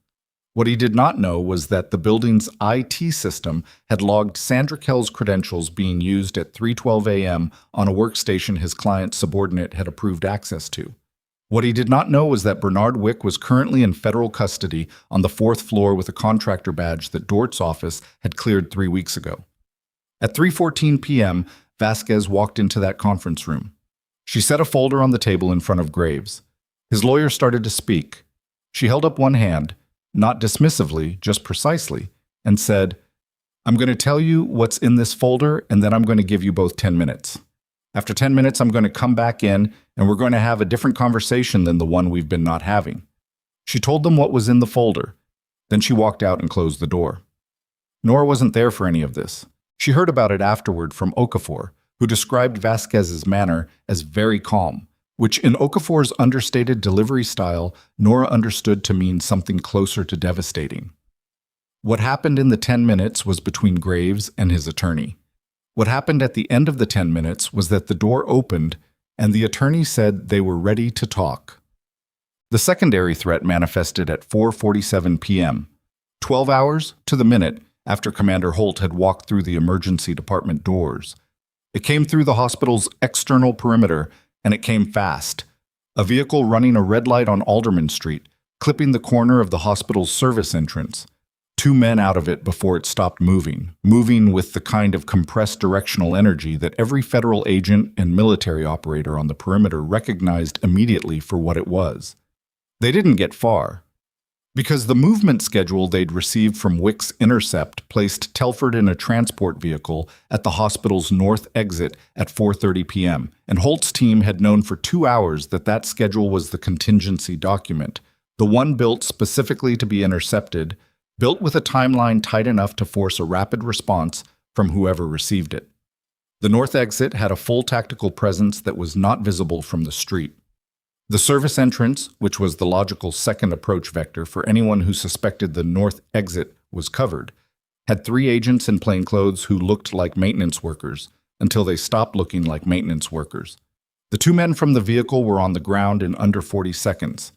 What he did not know was that the building's IT system had logged Sandra Kell's credentials being used at 3:12 a.m. on a workstation his client's subordinate had approved access to. What he did not know was that Bernard Wick was currently in federal custody on the 4th floor with a contractor badge that Dort's office had cleared 3 weeks ago. At 3:14 p.m., Vasquez walked into that conference room. She set a folder on the table in front of Graves. His lawyer started to speak. She held up one hand, not dismissively, just precisely, and said, "I'm going to tell you what's in this folder, and then I'm going to give you both 10 minutes. After 10 minutes, I'm going to come back in, and we're going to have a different conversation than the one we've been not having." She told them what was in the folder. Then she walked out and closed the door. Nora wasn't there for any of this. She heard about it afterward from Okafor, who described Vasquez's manner as very calm, which in Okafor's understated delivery style, Nora understood to mean something closer to devastating. What happened in the 10 minutes was between Graves and his attorney. What happened at the end of the 10 minutes was that the door opened and the attorney said they were ready to talk. The secondary threat manifested at 4:47 p.m., 12 hours to the minute after Commander Holt had walked through the emergency department doors. It came through the hospital's external perimeter, and it came fast. A vehicle running a red light on Alderman Street, clipping the corner of the hospital's service entrance. 2 men out of it before it stopped moving with the kind of compressed directional energy that every federal agent and military operator on the perimeter recognized immediately for what it was. They didn't get far, because the movement schedule they'd received from Wick's intercept placed Telford in a transport vehicle at the hospital's north exit at 4:30 p.m., and Holt's team had known for 2 hours that that schedule was the contingency document, the one built specifically to be intercepted, built with a timeline tight enough to force a rapid response from whoever received it. The north exit had a full tactical presence that was not visible from the street. The service entrance, which was the logical second approach vector for anyone who suspected the north exit was covered, had 3 agents in plainclothes who looked like maintenance workers until they stopped looking like maintenance workers. The 2 men from the vehicle were on the ground in under 40 seconds.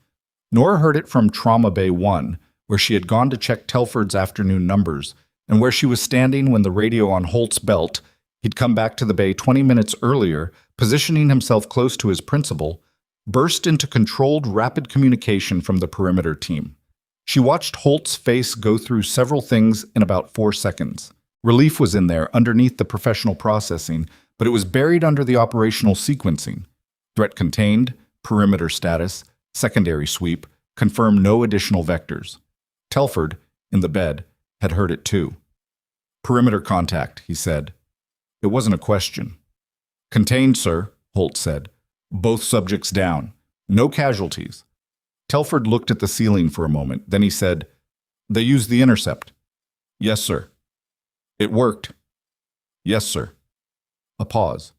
Nora heard it from Trauma Bay 1, where she had gone to check Telford's afternoon numbers, and where she was standing when the radio on Holt's belt, he'd come back to the bay 20 minutes earlier, positioning himself close to his principal, burst into controlled, rapid communication from the perimeter team. She watched Holt's face go through several things in about 4 seconds. Relief was in there underneath the professional processing, but it was buried under the operational sequencing. Threat contained, perimeter status, secondary sweep, confirm no additional vectors. Telford, in the bed, had heard it too. "Perimeter contact," he said. It wasn't a question. "Contained, sir," Holt said. "Both subjects down. No casualties." Telford looked at the ceiling for a moment. Then he said, "They used the intercept." "Yes, sir." "It worked." "Yes, sir." A pause.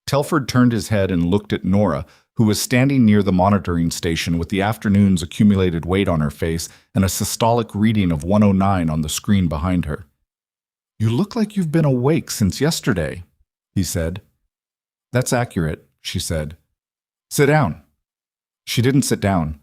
Telford turned his head and looked at Nora, who was standing near the monitoring station with the afternoon's accumulated weight on her face and a systolic reading of 109 on the screen behind her. "You look like you've been awake since yesterday," he said. "That's accurate," she said. "Sit down." She didn't sit down,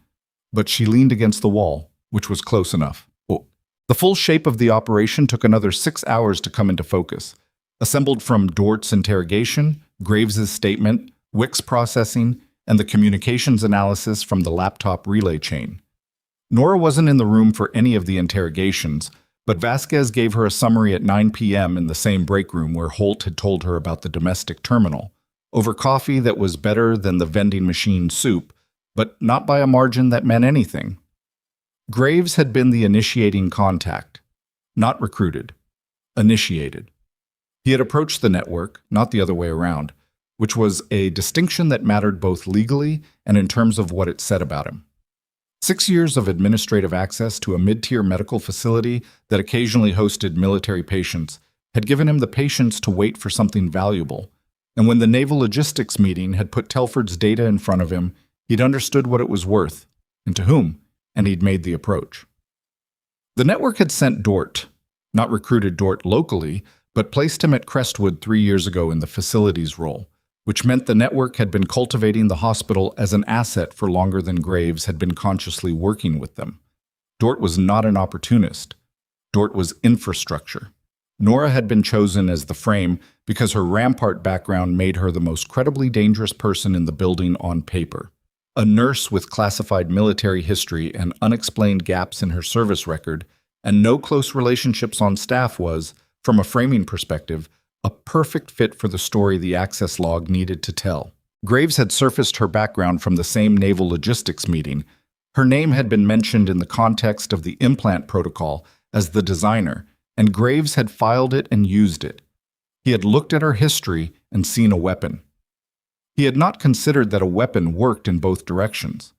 but she leaned against the wall, which was close enough. The full shape of the operation took another 6 hours to come into focus, assembled from Dort's interrogation, Graves's statement, Wick's processing, and the communications analysis from the laptop relay chain. Nora wasn't in the room for any of the interrogations, but Vasquez gave her a summary at 9 p.m. in the same break room where Holt had told her about the domestic terminal, over coffee that was better than the vending machine soup, but not by a margin that meant anything. Graves had been the initiating contact, not recruited, initiated. He had approached the network, not the other way around, which was a distinction that mattered both legally and in terms of what it said about him. 6 years of administrative access to a mid-tier medical facility that occasionally hosted military patients had given him the patience to wait for something valuable, and when the naval logistics meeting had put Telford's data in front of him, he'd understood what it was worth, and to whom, and he'd made the approach. The network had sent Dort, not recruited Dort locally, but placed him at Crestwood 3 years ago in the facilities role, which meant the network had been cultivating the hospital as an asset for longer than Graves had been consciously working with them. Dort was not an opportunist. Dort was infrastructure. Nora had been chosen as the frame because her RAMPART background made her the most credibly dangerous person in the building on paper. A nurse with classified military history and unexplained gaps in her service record, and no close relationships on staff was, from a framing perspective, a perfect fit for the story the access log needed to tell. Graves had surfaced her background from the same naval logistics meeting. Her name had been mentioned in the context of the implant protocol as the designer, and Graves had filed it and used it. He had looked at her history and seen a weapon. He had not considered that a weapon worked in both directions.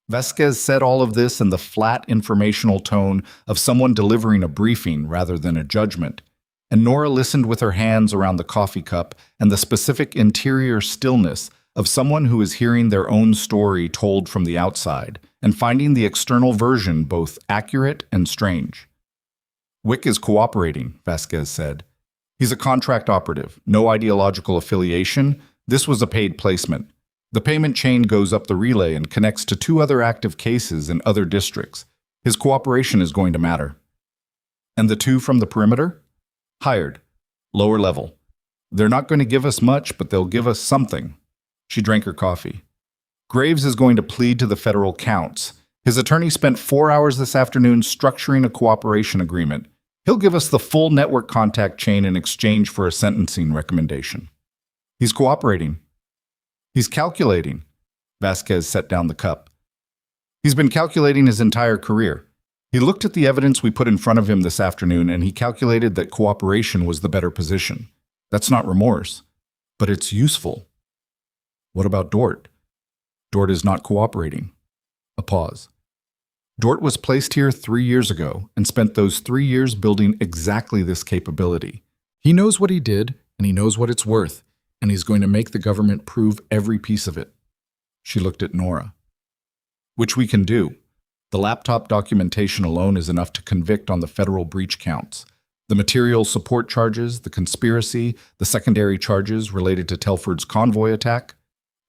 Vasquez said all of this in the flat, informational tone of someone delivering a briefing rather than a judgment, and Nora listened with her hands around the coffee cup and the specific interior stillness of someone who is hearing their own story told from the outside and finding the external version both accurate and strange. Wick is cooperating, Vasquez said. He's a contract operative, no ideological affiliation. This was a paid placement. The payment chain goes up the relay and connects to 2 other active cases in other districts. His cooperation is going to matter. And the 2 from the perimeter? Hired. Lower level. They're not going to give us much, but they'll give us something. She drank her coffee. Graves is going to plead to the federal counts. His attorney spent 4 hours this afternoon structuring a cooperation agreement. He'll give us the full network contact chain in exchange for a sentencing recommendation. He's cooperating. He's calculating. Vasquez set down the cup. He's been calculating his entire career. He looked at the evidence we put in front of him this afternoon and he calculated that cooperation was the better position. That's not remorse, but it's useful. What about Dort? Dort is not cooperating. A pause. Dort was placed here 3 years ago and spent those 3 years building exactly this capability. He knows what he did and he knows what it's worth, and he's going to make the government prove every piece of it. She looked at Nora. Which we can do. The laptop documentation alone is enough to convict on the federal breach counts. The material support charges, the conspiracy, the secondary charges related to Telford's convoy attack,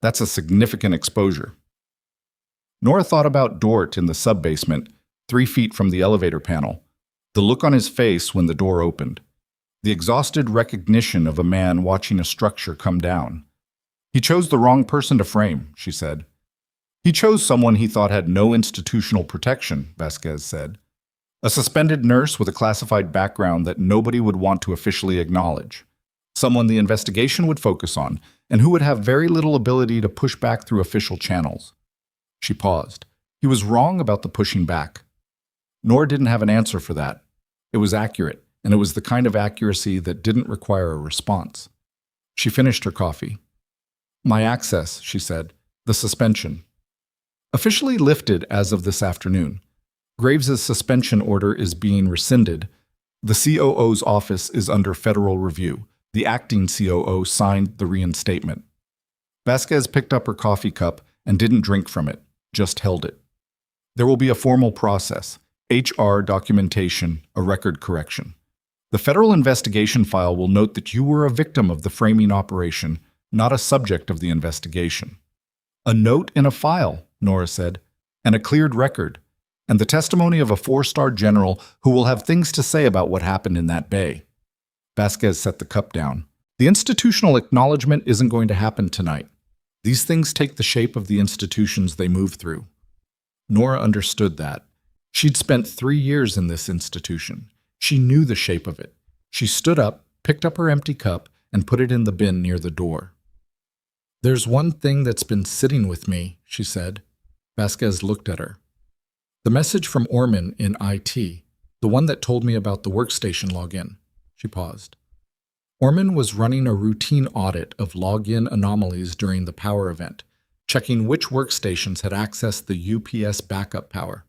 that's a significant exposure. Nora thought about Dort in the sub-basement, 3 feet from the elevator panel, the look on his face when the door opened, the exhausted recognition of a man watching a structure come down. He chose the wrong person to frame, she said. He chose someone he thought had no institutional protection, Vasquez said. A suspended nurse with a classified background that nobody would want to officially acknowledge. Someone the investigation would focus on, and who would have very little ability to push back through official channels. She paused. He was wrong about the pushing back. Nora didn't have an answer for that. It was accurate, and it was the kind of accuracy that didn't require a response. She finished her coffee. My access, she said, the suspension. Officially lifted as of this afternoon. Graves's suspension order is being rescinded. The COO's office is under federal review. The acting COO signed the reinstatement. Vasquez picked up her coffee cup and didn't drink from it, just held it. There will be a formal process, HR documentation, a record correction. The federal investigation file will note that you were a victim of the framing operation, not a subject of the investigation. A note in a file, Nora said, and a cleared record, and the testimony of a 4-star general who will have things to say about what happened in that bay. Vasquez set the cup down. The institutional acknowledgement isn't going to happen tonight. These things take the shape of the institutions they move through. Nora understood that. She'd spent 3 years in this institution. She knew the shape of it. She stood up, picked up her empty cup, and put it in the bin near the door. There's one thing that's been sitting with me, she said. Vasquez looked at her. The The message from Orman in IT, the one that told me about the workstation login. She paused. Orman was running a routine audit of login anomalies during the power event, checking which workstations had accessed the UPS backup power.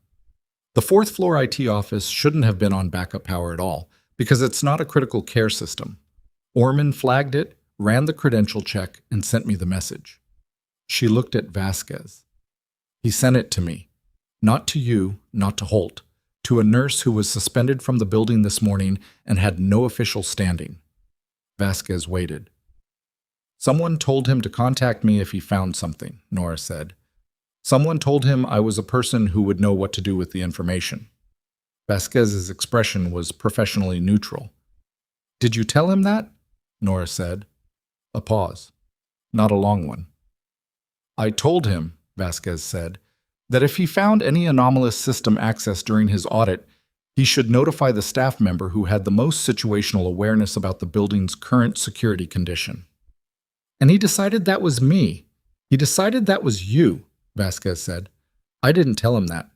The fourth floor IT office shouldn't have been on backup power at all, because it's not a critical care system. Orman flagged it, ran the credential check, and sent me the message. She looked at Vasquez. He sent it to me. Not to you, not to Holt. To a nurse who was suspended from the building this morning and had no official standing. Vasquez waited. Someone told him to contact me if he found something, Nora said. Someone told him I was a person who would know what to do with the information. Vasquez's expression was professionally neutral. Did you tell him that? Nora said. A pause. Not a long one. I told him, Vasquez said, that if he found any anomalous system access during his audit, he should notify the staff member who had the most situational awareness about the building's current security condition. And he decided that was me. He decided that was you, Vasquez said. I didn't tell him that.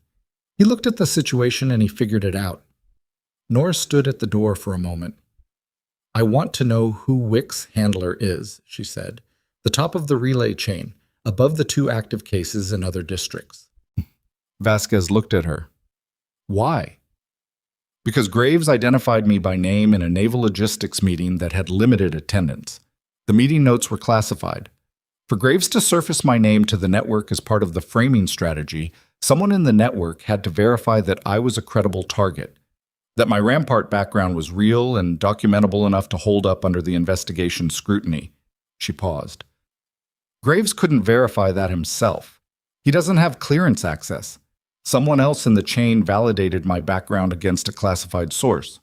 He looked at the situation and he figured it out. Nora stood at the door for a moment. I want to know who Wick's handler is, she said. The top of the relay chain, above the 2 active cases in other districts. Vasquez looked at her. Why? Because Graves identified me by name in a naval logistics meeting that had limited attendance. The meeting notes were classified. For Graves to surface my name to the network as part of the framing strategy, someone in the network had to verify that I was a credible target, that my RAMPART background was real and documentable enough to hold up under the investigation's scrutiny. She paused. Graves couldn't verify that himself. He doesn't have clearance access. Someone else in the chain validated my background against a classified source.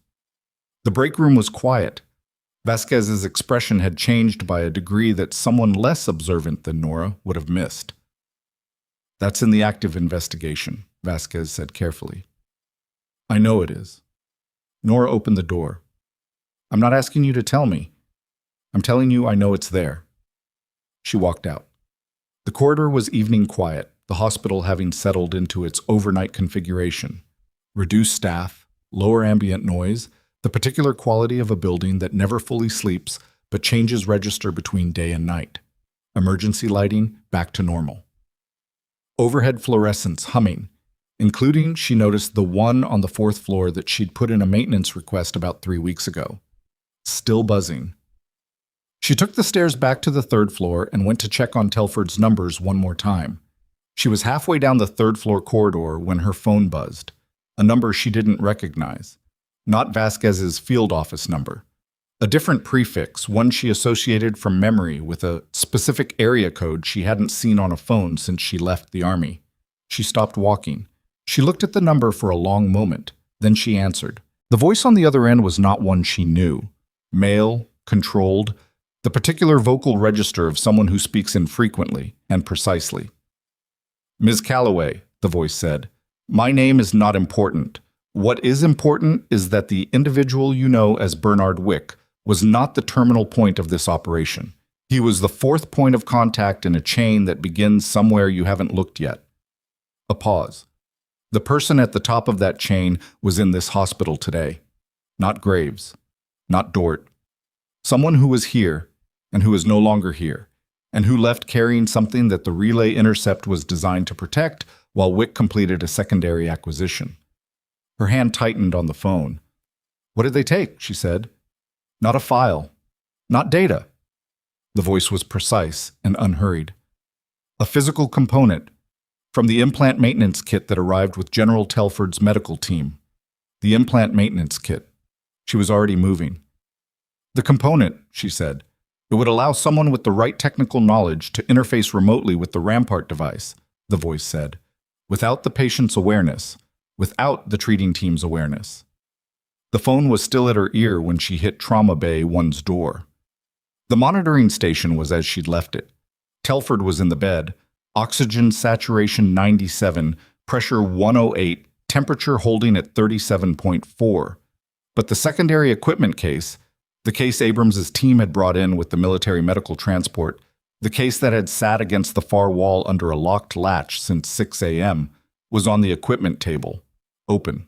The break room was quiet. Vasquez's expression had changed by a degree that someone less observant than Nora would have missed. That's in the active investigation, Vasquez said carefully. I know it is. Nora opened the door. I'm not asking you to tell me. I'm telling you I know it's there. She walked out. The corridor was evening quiet, the hospital having settled into its overnight configuration. Reduced staff, lower ambient noise, the particular quality of a building that never fully sleeps but changes register between day and night. Emergency lighting back to normal. Overhead fluorescents humming, including, she noticed, the one on the 4th floor that she'd put in a maintenance request about 3 weeks ago. Still buzzing. She took the stairs back to the 3rd floor and went to check on Telford's numbers one more time. She was halfway down the 3rd floor corridor when her phone buzzed, a number she didn't recognize. Not Vasquez's field office number. A different prefix, one she associated from memory with a specific area code she hadn't seen on a phone since she left the Army. She stopped walking. She looked at the number for a long moment. Then she answered. The voice on the other end was not one she knew. Male, controlled, the particular vocal register of someone who speaks infrequently and precisely. Ms. Calloway, the voice said, my name is not important. What is important is that the individual you know as Bernard Wick was not the terminal point of this operation. He was the 4th point of contact in a chain that begins somewhere you haven't looked yet. A pause. The person at the top of that chain was in this hospital today. Not Graves. Not Dort. Someone who was here and who is no longer here, and who left carrying something that the relay intercept was designed to protect while Wick completed a secondary acquisition. Her hand tightened on the phone. What did they take? She said. Not a file. Not data. The voice was precise and unhurried. A physical component from the implant maintenance kit that arrived with General Telford's medical team. The implant maintenance kit. She was already moving. The component, she said. It would allow someone with the right technical knowledge to interface remotely with the RAMPART device, the voice said, without the patient's awareness, without the treating team's awareness. The phone was still at her ear when she hit Trauma Bay 1's door. The monitoring station was as she'd left it. Telford was in the bed, oxygen saturation 97, pressure 108, temperature holding at 37.4. But the secondary equipment case, the case Abrams's team had brought in with the military medical transport, the case that had sat against the far wall under a locked latch since 6 a.m., was on the equipment table, open.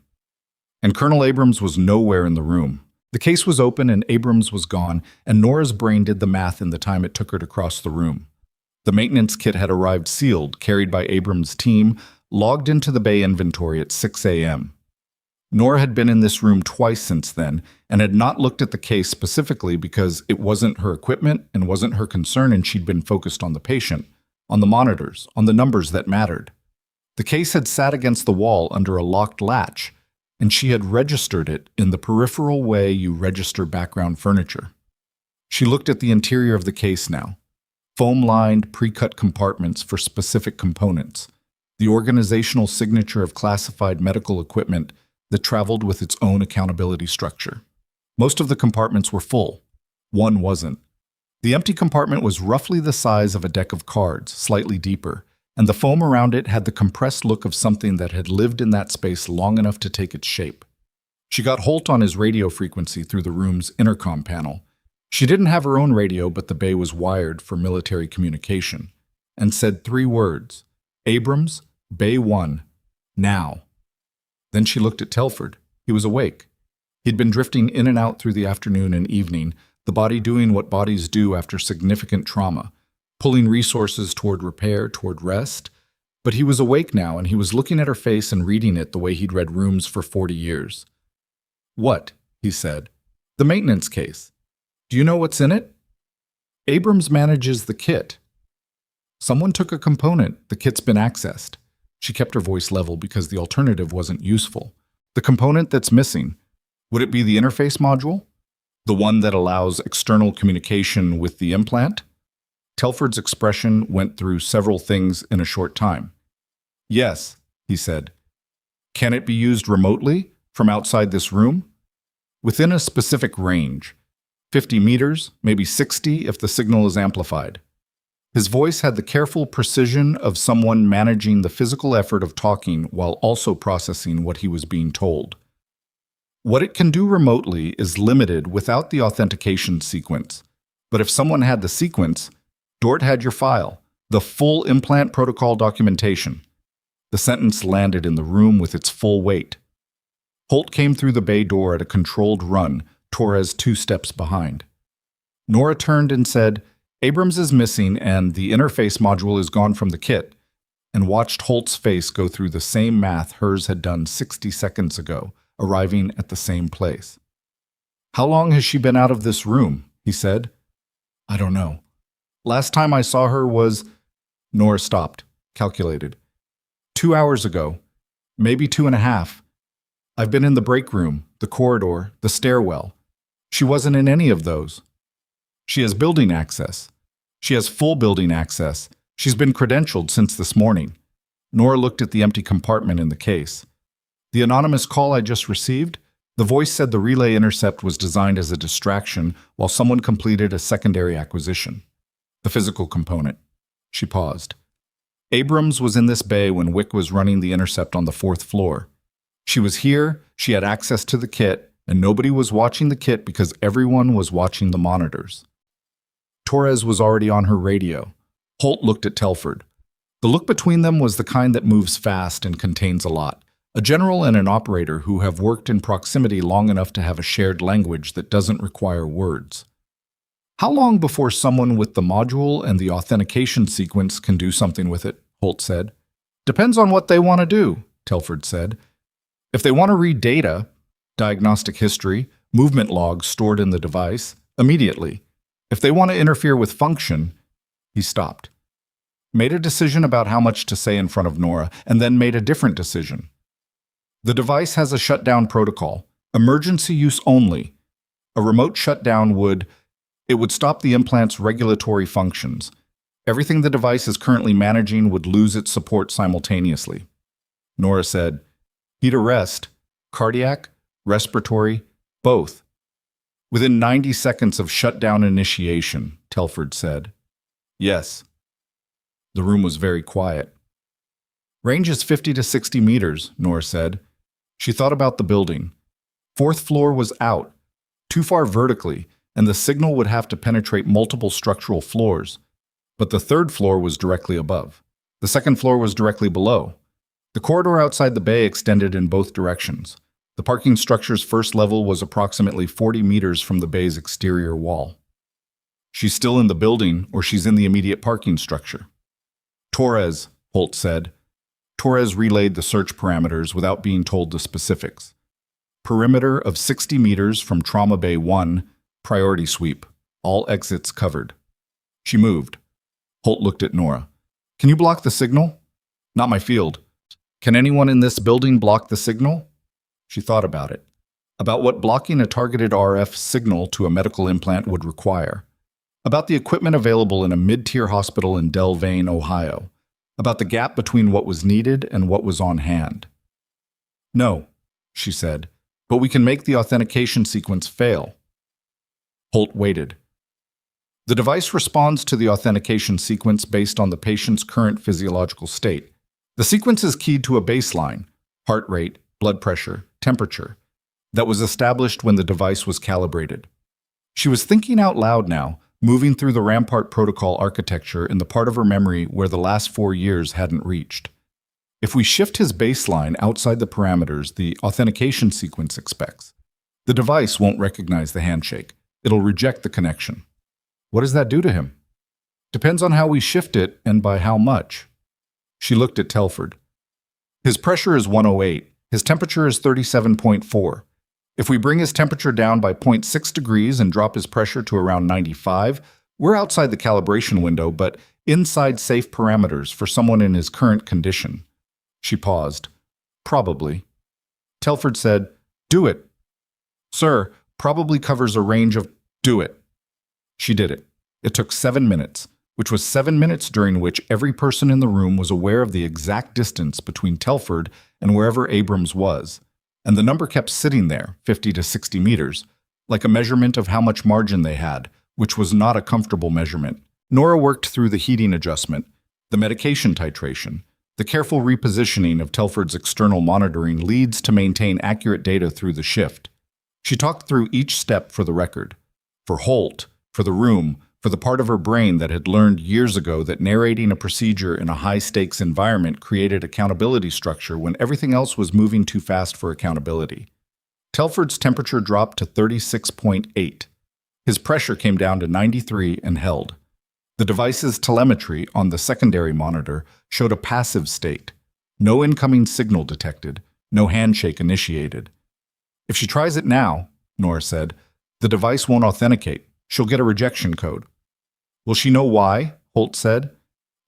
And Colonel Abrams was nowhere in the room. The case was open and Abrams was gone, and Nora's brain did the math in the time it took her to cross the room. The maintenance kit had arrived sealed, carried by Abrams' team, logged into the bay inventory at 6 a.m. Nora had been in this room twice since then and had not looked at the case specifically because it wasn't her equipment and wasn't her concern, and she'd been focused on the patient, on the monitors, on the numbers that mattered. The case had sat against the wall under a locked latch, and she had registered it in the peripheral way you register background furniture. She looked at the interior of the case now. Foam-lined, pre-cut compartments for specific components, the organizational signature of classified medical equipment that traveled with its own accountability structure. Most of the compartments were full. One wasn't. The empty compartment was roughly the size of a deck of cards, slightly deeper, and the foam around it had the compressed look of something that had lived in that space long enough to take its shape. She got Holt on his radio frequency through the room's intercom panel. She didn't have her own radio, but the bay was wired for military communication, and said 3 words: Abrams, Bay 1, now. Then she looked at Telford. He was awake. He'd been drifting in and out through the afternoon and evening, the body doing what bodies do after significant trauma, pulling resources toward repair, toward rest. But he was awake now, and he was looking at her face and reading it the way he'd read rooms for 40 years. "What?" he said. "The maintenance case. Do you know what's in it?" "Abrams manages the kit." "Someone took a component. The kit's been accessed." She kept her voice level because the alternative wasn't useful. "The component that's missing. Would it be the interface module? The one that allows external communication with the implant?" Telford's expression went through several things in a short time. "Yes," he said. "Can it be used remotely, from outside this room?" "Within a specific range. 50 meters, maybe 60 if the signal is amplified." His voice had the careful precision of someone managing the physical effort of talking while also processing what he was being told. "What it can do remotely is limited without the authentication sequence. But if someone had the sequence, Dort had your file, the full implant protocol documentation." The sentence landed in the room with its full weight. Holt came through the bay door at a controlled run, Torres 2 steps behind. Nora turned and said, "Abrams is missing and the interface module is gone from the kit," and watched Holt's face go through the same math hers had done 60 seconds ago, arriving at the same place. "How long has she been out of this room?" he said. "I don't know. Last time I saw her was—" Nora stopped, calculated. 2 hours ago. Maybe 2.5. I've been in the break room, the corridor, the stairwell. She wasn't in any of those. She has building access. She has full building access. She's been credentialed since this morning." Nora looked at the empty compartment in the case. "The anonymous call I just received? The voice said the relay intercept was designed as a distraction while someone completed a secondary acquisition. The physical component." She paused. "Abrams was in this bay when Wick was running the intercept on the 4th floor. She was here, she had access to the kit, and nobody was watching the kit because everyone was watching the monitors." Torres was already on her radio. Holt looked at Telford. The look between them was the kind that moves fast and contains a lot. A general and an operator who have worked in proximity long enough to have a shared language that doesn't require words. "How long before someone with the module and the authentication sequence can do something with it?" Holt said. "Depends on what they want to do," Telford said. "If they want to read data, diagnostic history, movement logs stored in the device, immediately. If they want to interfere with function—" He stopped, made a decision about how much to say in front of Nora, and then made a different decision. "The device has a shutdown protocol, emergency use only. A remote shutdown would stop the implant's regulatory functions. Everything the device is currently managing would lose its support simultaneously." Nora said, "He'd arrest, cardiac, respiratory, both." "Within 90 seconds of shutdown initiation," Telford said. "Yes." The room was very quiet. "Range is 50 to 60 meters, Nora said. She thought about the building. 4th floor was out, too far vertically, and the signal would have to penetrate multiple structural floors. But the 3rd floor was directly above. The 2nd floor was directly below. The corridor outside the bay extended in both directions. The parking structure's first level was approximately 40 meters from the bay's exterior wall. She's still in the building, or she's in the immediate parking structure. Torres, Holt said. Torres relayed the search parameters without being told the specifics. Perimeter of 60 meters from Trauma Bay 1, priority sweep, all exits covered. She moved. Holt looked at Nora. Can you block the signal? Not my field. Can anyone in this building block the signal? She thought about it. About what blocking a targeted RF signal to a medical implant would require. About the equipment available in a mid-tier hospital in Delvane, Ohio. About the gap between what was needed and what was on hand. No, she said, but we can make the authentication sequence fail. Holt waited. The device responds to the authentication sequence based on the patient's current physiological state. The sequence is keyed to a baseline, heart rate, blood pressure, temperature, that was established when the device was calibrated. She was thinking out loud now, moving through the RAMPART protocol architecture in the part of her memory where the last 4 years hadn't reached. If we shift his baseline outside the parameters the authentication sequence expects, the device won't recognize the handshake. It'll reject the connection. What does that do to him? Depends on how we shift it and by how much. She looked at Telford. His pressure is 108. His temperature is 37.4. If we bring his temperature down by 0.6 degrees and drop his pressure to around 95, we're outside the calibration window, but inside safe parameters for someone in his current condition. She paused. Probably. Telford said, Do it. Sir, probably covers a range of do it. She did it. It took 7 minutes, which was 7 minutes during which every person in the room was aware of the exact distance between Telford and wherever Abrams was. And the number kept sitting there, 50 to 60 meters, like a measurement of how much margin they had, which was not a comfortable measurement. Nora worked through the heating adjustment, the medication titration, the careful repositioning of Telford's external monitoring leads to maintain accurate data through the shift. She talked through each step for the record. For Holt, for the room, for the part of her brain that had learned years ago that narrating a procedure in a high-stakes environment created accountability structure when everything else was moving too fast for accountability. Telford's temperature dropped to 36.8. His pressure came down to 93 and held. The device's telemetry on the secondary monitor showed a passive state. No incoming signal detected, no handshake initiated. If she tries it now, Nora said, the device won't authenticate. She'll get a rejection code. Will she know why? Holt said.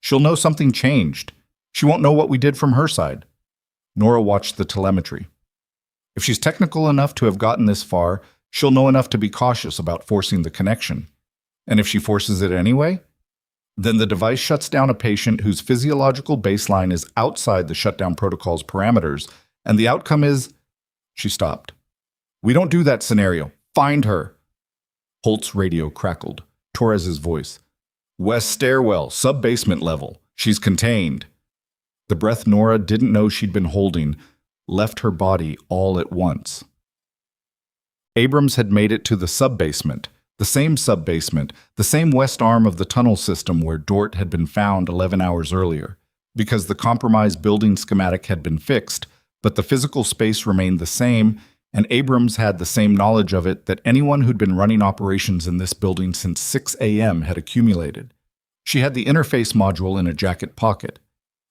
She'll know something changed. She won't know what we did from her side. Nora watched the telemetry. If she's technical enough to have gotten this far, she'll know enough to be cautious about forcing the connection. And if she forces it anyway, then the device shuts down a patient whose physiological baseline is outside the shutdown protocol's parameters, and the outcome is... She stopped. We don't do that scenario. Find her. Holt's radio crackled. Torres's voice. West stairwell, sub-basement level. She's contained. The breath Nora didn't know she'd been holding left her body all at once. Abrams had made it to the sub-basement, the same west arm of the tunnel system where Dort had been found 11 hours earlier, because the compromised building schematic had been fixed, but the physical space remained the same, and Abrams had the same knowledge of it that anyone who'd been running operations in this building since 6 a.m. had accumulated. She had the interface module in a jacket pocket.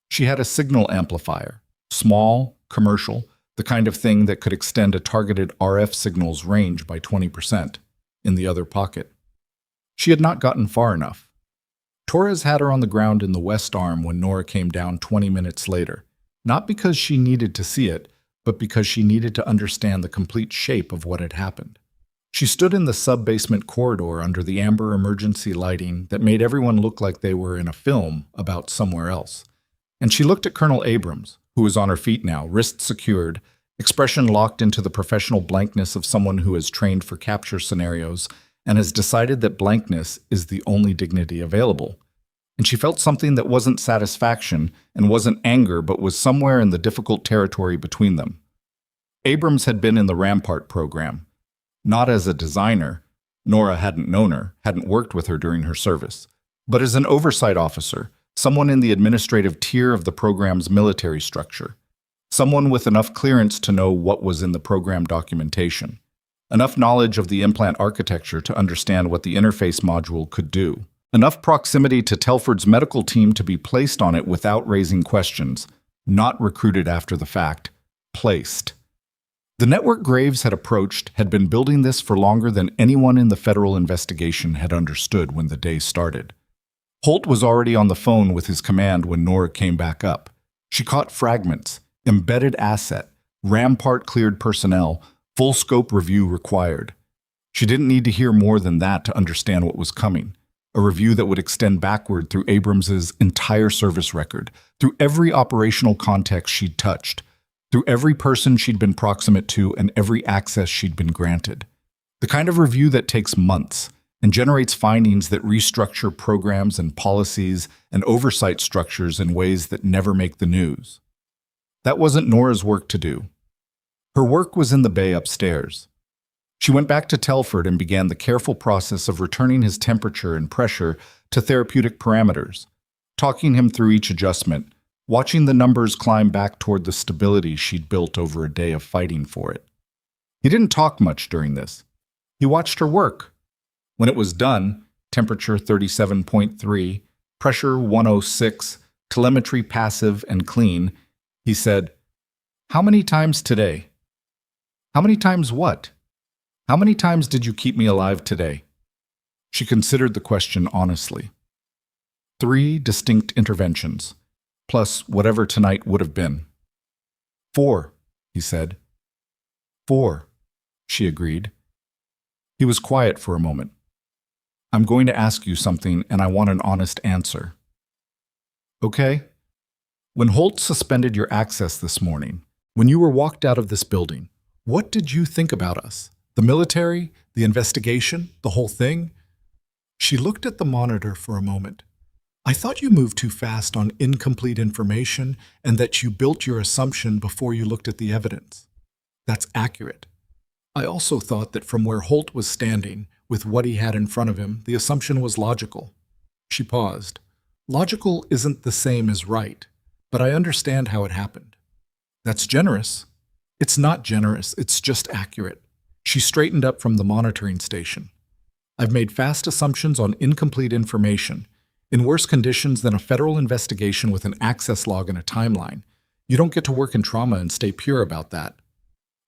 She had a signal amplifier, small, commercial, the kind of thing that could extend a targeted RF signal's range by 20%, in the other pocket. She had not gotten far enough. Torres had her on the ground in the west arm when Nora came down 20 minutes later, not because she needed to see it, but because she needed to understand the complete shape of what had happened. She stood in the sub-basement corridor under the amber emergency lighting that made everyone look like they were in a film about somewhere else. And she looked at Colonel Abrams, who was on her feet now, wrists secured, expression locked into the professional blankness of someone who has trained for capture scenarios and has decided that blankness is the only dignity available. And she felt something that wasn't satisfaction and wasn't anger, but was somewhere in the difficult territory between them. Abrams had been in the RAMPART program. Not as a designer, Nora hadn't known her, hadn't worked with her during her service, but as an oversight officer, someone in the administrative tier of the program's military structure. Someone with enough clearance to know what was in the program documentation. Enough knowledge of the implant architecture to understand what the interface module could do. Enough proximity to Telford's medical team to be placed on it without raising questions. Not recruited after the fact. Placed. The network Graves had approached had been building this for longer than anyone in the federal investigation had understood when the day started. Holt was already on the phone with his command when Nora came back up. She caught fragments, embedded asset, RAMPART cleared personnel, full scope review required. She didn't need to hear more than that to understand what was coming. A review that would extend backward through Abrams's entire service record, through every operational context she'd touched, through every person she'd been proximate to and every access she'd been granted. The kind of review that takes months and generates findings that restructure programs and policies and oversight structures in ways that never make the news. That wasn't Nora's work to do. Her work was in the bay upstairs. She went back to Telford and began the careful process of returning his temperature and pressure to therapeutic parameters, talking him through each adjustment, watching the numbers climb back toward the stability she'd built over a day of fighting for it. He didn't talk much during this. He watched her work. When it was done, temperature 37.3, pressure 106, telemetry passive and clean, he said, "How many times today?" "How many times what?" "How many times did you keep me alive today?" She considered the question honestly. 3 distinct interventions, plus whatever tonight would have been. 4, he said. 4, she agreed. He was quiet for a moment. "I'm going to ask you something, and I want an honest answer." "Okay." "When Holt suspended your access this morning, when you were walked out of this building, what did you think about us? The military? The investigation? The whole thing?" She looked at the monitor for a moment. "I thought you moved too fast on incomplete information and that you built your assumption before you looked at the evidence. That's accurate. I also thought that from where Holt was standing, with what he had in front of him, the assumption was logical." She paused. "Logical isn't the same as right, but I understand how it happened." "That's generous." "It's not generous, it's just accurate." She straightened up from the monitoring station. "I've made fast assumptions on incomplete information, in worse conditions than a federal investigation with an access log and a timeline. You don't get to work in trauma and stay pure about that."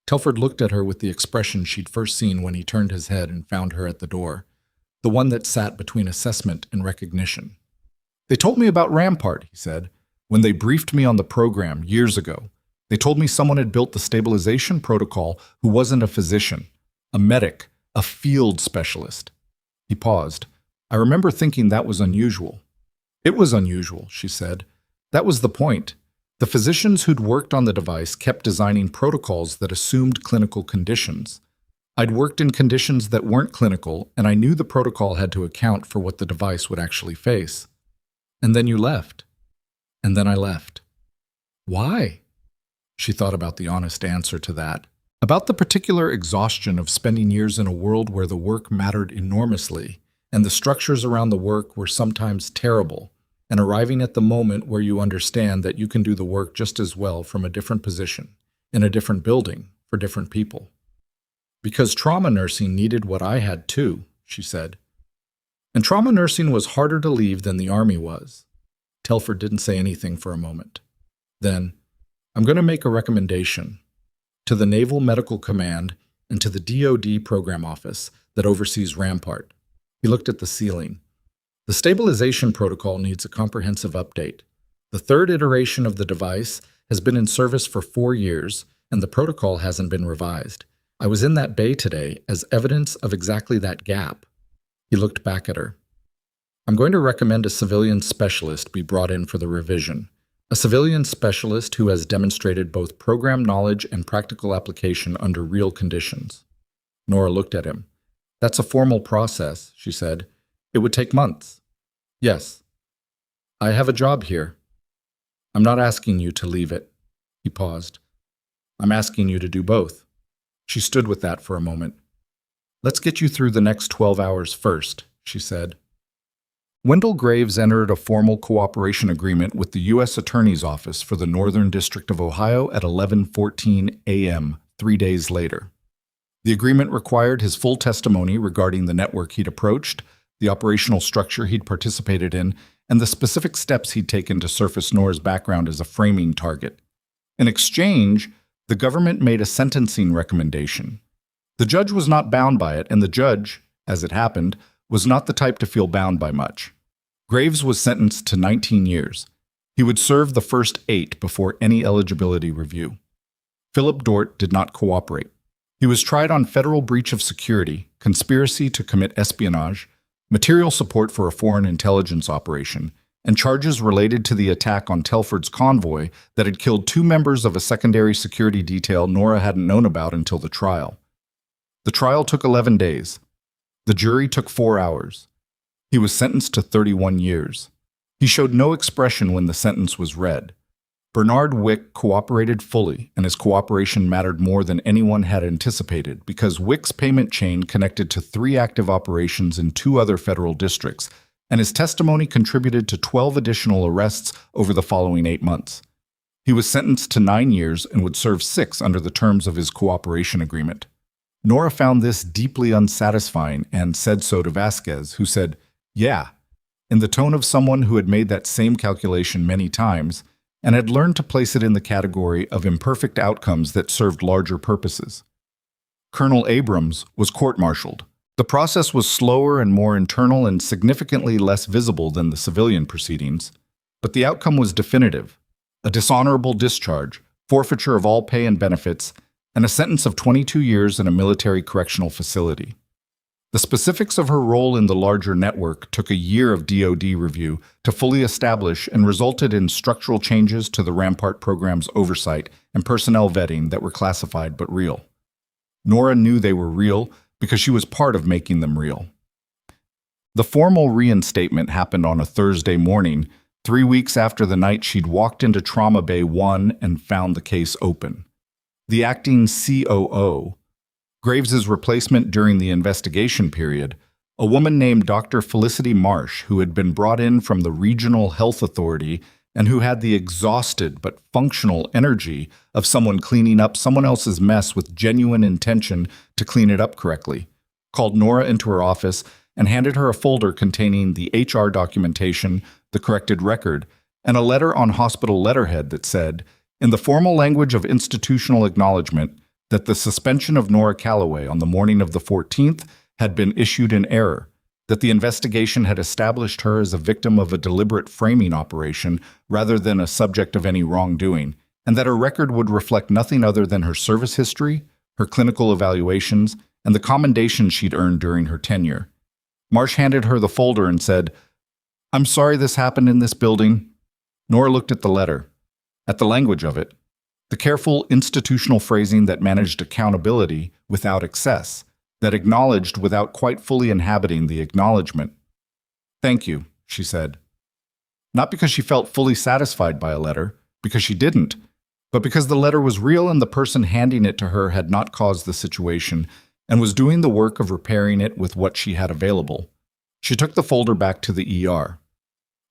Telford looked at her with the expression she'd first seen when he turned his head and found her at the door, the one that sat between assessment and recognition. "They told me about Rampart," he said, "when they briefed me on the program years ago. They told me someone had built the stabilization protocol who wasn't a physician, a medic, a field specialist." He paused. "I remember thinking that was unusual." "It was unusual," she said. "That was the point. The physicians who'd worked on the device kept designing protocols that assumed clinical conditions. I'd worked in conditions that weren't clinical, and I knew the protocol had to account for what the device would actually face. And then you left. And then I left." "Why?" She thought about the honest answer to that. About the particular exhaustion of spending years in a world where the work mattered enormously, and the structures around the work were sometimes terrible, and arriving at the moment where you understand that you can do the work just as well from a different position, in a different building, for different people. "Because trauma nursing needed what I had too," she said. "And trauma nursing was harder to leave than the Army was." Telford didn't say anything for a moment. Then, "I'm going to make a recommendation to the Naval Medical Command and to the DoD Program Office that oversees Rampart." He looked at the ceiling. "The stabilization protocol needs a comprehensive update. The 3rd iteration of the device has been in service for 4 years, and the protocol hasn't been revised. I was in that bay today as evidence of exactly that gap." He looked back at her. "I'm going to recommend a civilian specialist be brought in for the revision. A civilian specialist who has demonstrated both program knowledge and practical application under real conditions." Nora looked at him. "That's a formal process," she said. "It would take months." "Yes. I have a job here." "I'm not asking you to leave it." He paused. "I'm asking you to do both." She stood with that for a moment. "Let's get you through the next 12 hours first," she said. Wendell Graves entered a formal cooperation agreement with the U.S. Attorney's Office for the Northern District of Ohio at 11:14 a.m., 3 days later. The agreement required his full testimony regarding the network he'd approached, the operational structure he'd participated in, and the specific steps he'd taken to surface Nora's background as a framing target. In exchange, the government made a sentencing recommendation. The judge was not bound by it, and the judge, as it happened, was not the type to feel bound by much. Graves was sentenced to 19 years. He would serve the first 8 before any eligibility review. Philip Dort did not cooperate. He was tried on federal breach of security, conspiracy to commit espionage, material support for a foreign intelligence operation, and charges related to the attack on Telford's convoy that had killed 2 members of a secondary security detail Nora hadn't known about until the trial. The trial took 11 days. The jury took 4 hours. He was sentenced to 31 years. He showed no expression when the sentence was read. Bernard Wick cooperated fully, and his cooperation mattered more than anyone had anticipated because Wick's payment chain connected to 3 active operations in 2 other federal districts, and his testimony contributed to 12 additional arrests over the following 8 months. He was sentenced to 9 years and would serve 6 under the terms of his cooperation agreement. Nora found this deeply unsatisfying and said so to Vasquez, who said, "Yeah," in the tone of someone who had made that same calculation many times and had learned to place it in the category of imperfect outcomes that served larger purposes. Colonel Abrams was court-martialed. The process was slower and more internal and significantly less visible than the civilian proceedings, but the outcome was definitive: a dishonorable discharge, forfeiture of all pay and benefits, and a sentence of 22 years in a military correctional facility. The specifics of her role in the larger network took a year of DoD review to fully establish and resulted in structural changes to the RAMPART program's oversight and personnel vetting that were classified but real. Nora knew they were real because she was part of making them real. The formal reinstatement happened on a Thursday morning, 3 weeks after the night she'd walked into Trauma Bay 1 and found the case open. The acting COO, Graves's replacement during the investigation period, a woman named Dr. Felicity Marsh, who had been brought in from the Regional Health Authority and who had the exhausted but functional energy of someone cleaning up someone else's mess with genuine intention to clean it up correctly, called Nora into her office and handed her a folder containing the HR documentation, the corrected record, and a letter on hospital letterhead that said, in the formal language of institutional acknowledgement, that the suspension of Nora Calloway on the morning of the 14th had been issued in error, that the investigation had established her as a victim of a deliberate framing operation rather than a subject of any wrongdoing, and that her record would reflect nothing other than her service history, her clinical evaluations, and the commendations she'd earned during her tenure. Marsh handed her the folder and said, "I'm sorry this happened in this building." Nora looked at the letter, at the language of it, the careful institutional phrasing that managed accountability without excess, that acknowledged without quite fully inhabiting the acknowledgement. "Thank you," she said. Not because she felt fully satisfied by a letter, because she didn't, but because the letter was real and the person handing it to her had not caused the situation and was doing the work of repairing it with what she had available. She took the folder back to the ER.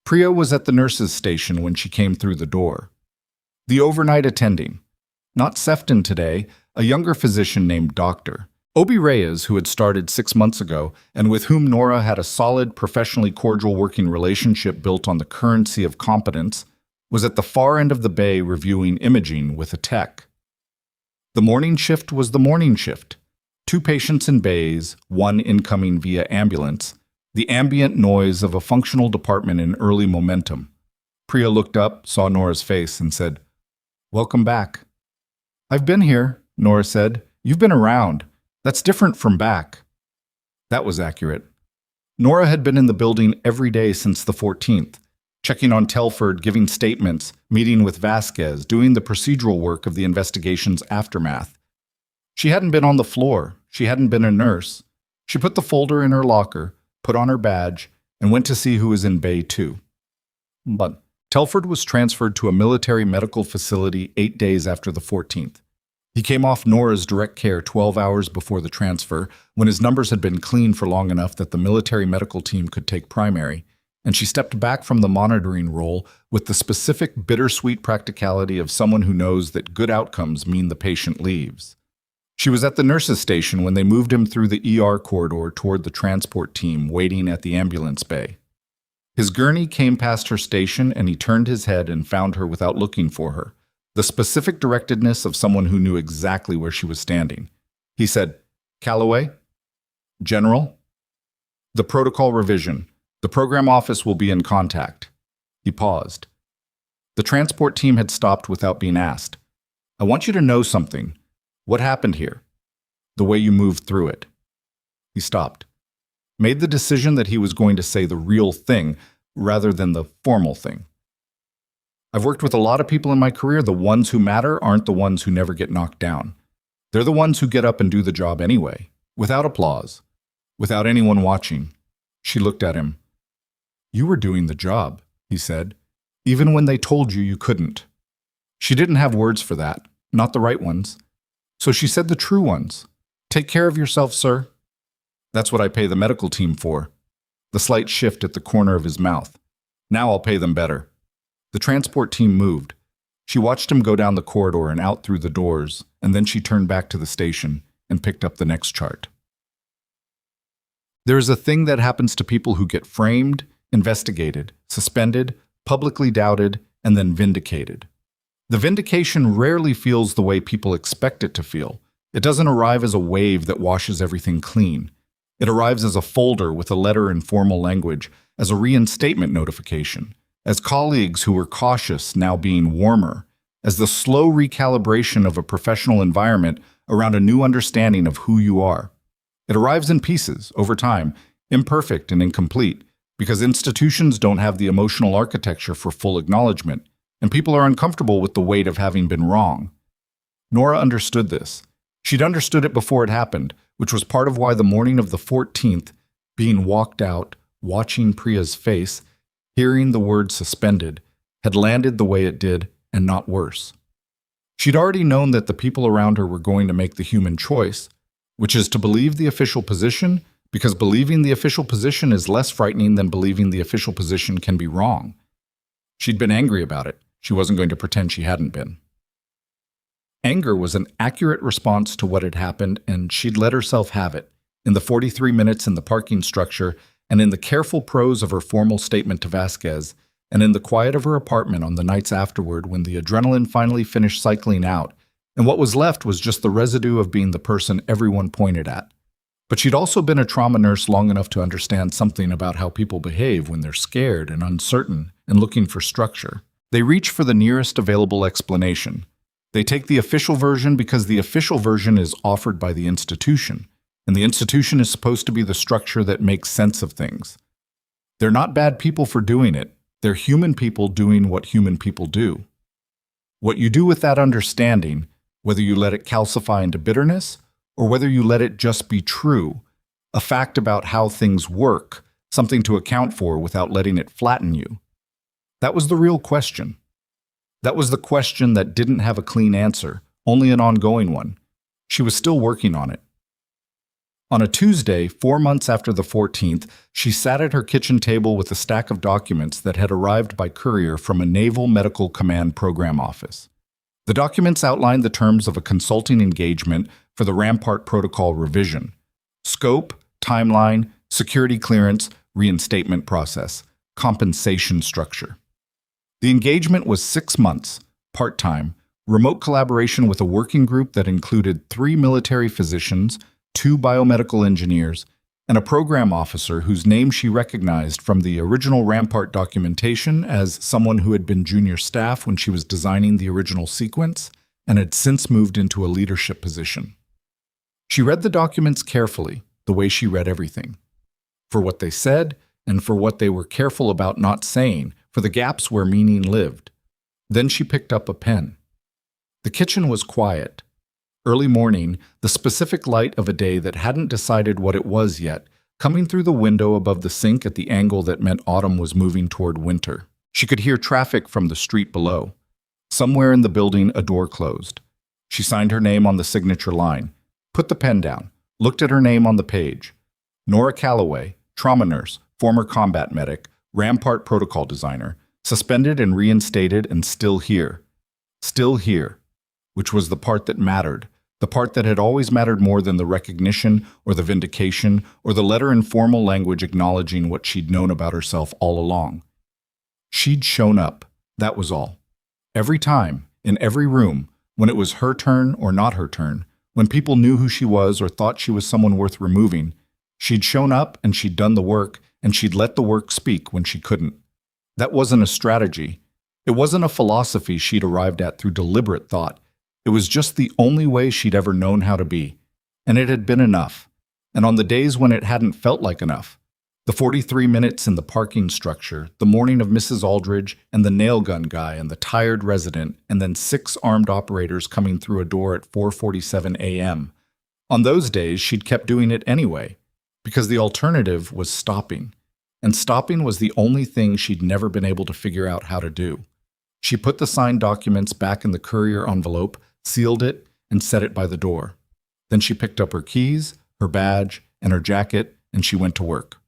Priya was at the nurse's station when she came through the door. The overnight attending. Not Sefton today, a younger physician named Dr. Obi Reyes, who had started 6 months ago and with whom Nora had a solid, professionally cordial working relationship built on the currency of competence, was at the far end of the bay reviewing imaging with a tech. The morning shift was the morning shift. 2 patients in bays, 1 incoming via ambulance, the ambient noise of a functional department in early momentum. Priya looked up, saw Nora's face, and said, "Welcome back." "I've been here," Nora said. "You've been around. That's different from back." That was accurate. Nora had been in the building every day since the 14th, checking on Telford, giving statements, meeting with Vasquez, doing the procedural work of the investigation's aftermath. She hadn't been on the floor. She hadn't been a nurse. She put the folder in her locker, put on her badge, and went to see who was in Bay 2. But Telford was transferred to a military medical facility 8 days after the 14th. He came off Nora's direct care 12 hours before the transfer, when his numbers had been clean for long enough that the military medical team could take primary, and she stepped back from the monitoring role with the specific bittersweet practicality of someone who knows that good outcomes mean the patient leaves. She was at the nurse's station when they moved him through the ER corridor toward the transport team waiting at the ambulance bay. His gurney came past her station, and he turned his head and found her without looking for her, the specific directedness of someone who knew exactly where she was standing. He said, "Calloway? General? The protocol revision. The program office will be in contact." He paused. The transport team had stopped without being asked. "I want you to know something. What happened here? The way you moved through it." He stopped. Made the decision that he was going to say the real thing rather than the formal thing. "I've worked with a lot of people in my career. The ones who matter aren't the ones who never get knocked down. They're the ones who get up and do the job anyway, without applause, without anyone watching." She looked at him. "You were doing the job," he said, "even when they told you you couldn't." She didn't have words for that, not the right ones. So she said the true ones. "Take care of yourself, sir." "That's what I pay the medical team for." The slight shift at the corner of his mouth. "Now I'll pay them better." The transport team moved. She watched him go down the corridor and out through the doors, and then she turned back to the station and picked up the next chart. There is a thing that happens to people who get framed, investigated, suspended, publicly doubted, and then vindicated. The vindication rarely feels the way people expect it to feel. It doesn't arrive as a wave that washes everything clean. It arrives as a folder with a letter in formal language, as a reinstatement notification, as colleagues who were cautious now being warmer, as the slow recalibration of a professional environment around a new understanding of who you are. It arrives in pieces, over time, imperfect and incomplete, because institutions don't have the emotional architecture for full acknowledgement, and people are uncomfortable with the weight of having been wrong. Nora understood this. She'd understood it before it happened, which was part of why the morning of the 14th, being walked out, watching Priya's face, hearing the word suspended, had landed the way it did, and not worse. She'd already known that the people around her were going to make the human choice, which is to believe the official position, because believing the official position is less frightening than believing the official position can be wrong. She'd been angry about it. She wasn't going to pretend she hadn't been. Anger was an accurate response to what had happened, and she'd let herself have it, in the 43 minutes in the parking structure, and in the careful prose of her formal statement to Vasquez, and in the quiet of her apartment on the nights afterward when the adrenaline finally finished cycling out, and what was left was just the residue of being the person everyone pointed at. But she'd also been a trauma nurse long enough to understand something about how people behave when they're scared and uncertain and looking for structure. They reach for the nearest available explanation. They take the official version because the official version is offered by the institution, and the institution is supposed to be the structure that makes sense of things. They're not bad people for doing it. They're human people doing what human people do. What you do with that understanding, whether you let it calcify into bitterness or whether you let it just be true, a fact about how things work, something to account for without letting it flatten you. That was the real question. That was the question that didn't have a clean answer, only an ongoing one. She was still working on it. On a Tuesday, 4 months after the 14th, she sat at her kitchen table with a stack of documents that had arrived by courier from a Naval Medical Command program office. The documents outlined the terms of a consulting engagement for the RAMPART protocol revision: scope, timeline, security clearance, reinstatement process, compensation structure. The engagement was 6 months, part-time, remote collaboration with a working group that included 3 military physicians, 2 biomedical engineers, and a program officer whose name she recognized from the original RAMPART documentation as someone who had been junior staff when she was designing the original sequence and had since moved into a leadership position. She read the documents carefully, the way she read everything, for what they said and for what they were careful about not saying, for the gaps where meaning lived. Then she picked up a pen. The kitchen was quiet. Early morning, the specific light of a day that hadn't decided what it was yet, coming through the window above the sink at the angle that meant autumn was moving toward winter. She could hear traffic from the street below. Somewhere in the building, a door closed. She signed her name on the signature line, put the pen down, looked at her name on the page. Nora Calloway, trauma nurse, former combat medic, RAMPART protocol designer, suspended and reinstated and still here. Still here, which was the part that mattered, the part that had always mattered more than the recognition or the vindication or the letter in formal language acknowledging what she'd known about herself all along. She'd shown up, that was all. Every time, in every room, when it was her turn or not her turn, when people knew who she was or thought she was someone worth removing, she'd shown up and she'd done the work, and she'd let the work speak when she couldn't. That wasn't a strategy. It wasn't a philosophy she'd arrived at through deliberate thought. It was just the only way she'd ever known how to be. And it had been enough. And on the days when it hadn't felt like enough, the 43 minutes in the parking structure, the morning of Mrs. Aldridge and the nail gun guy and the tired resident, and then 6 armed operators coming through a door at 4:47 a.m. On those days, she'd kept doing it anyway, because the alternative was stopping. And stopping was the only thing she'd never been able to figure out how to do. She put the signed documents back in the courier envelope, sealed it, and set it by the door. Then she picked up her keys, her badge, and her jacket, and she went to work.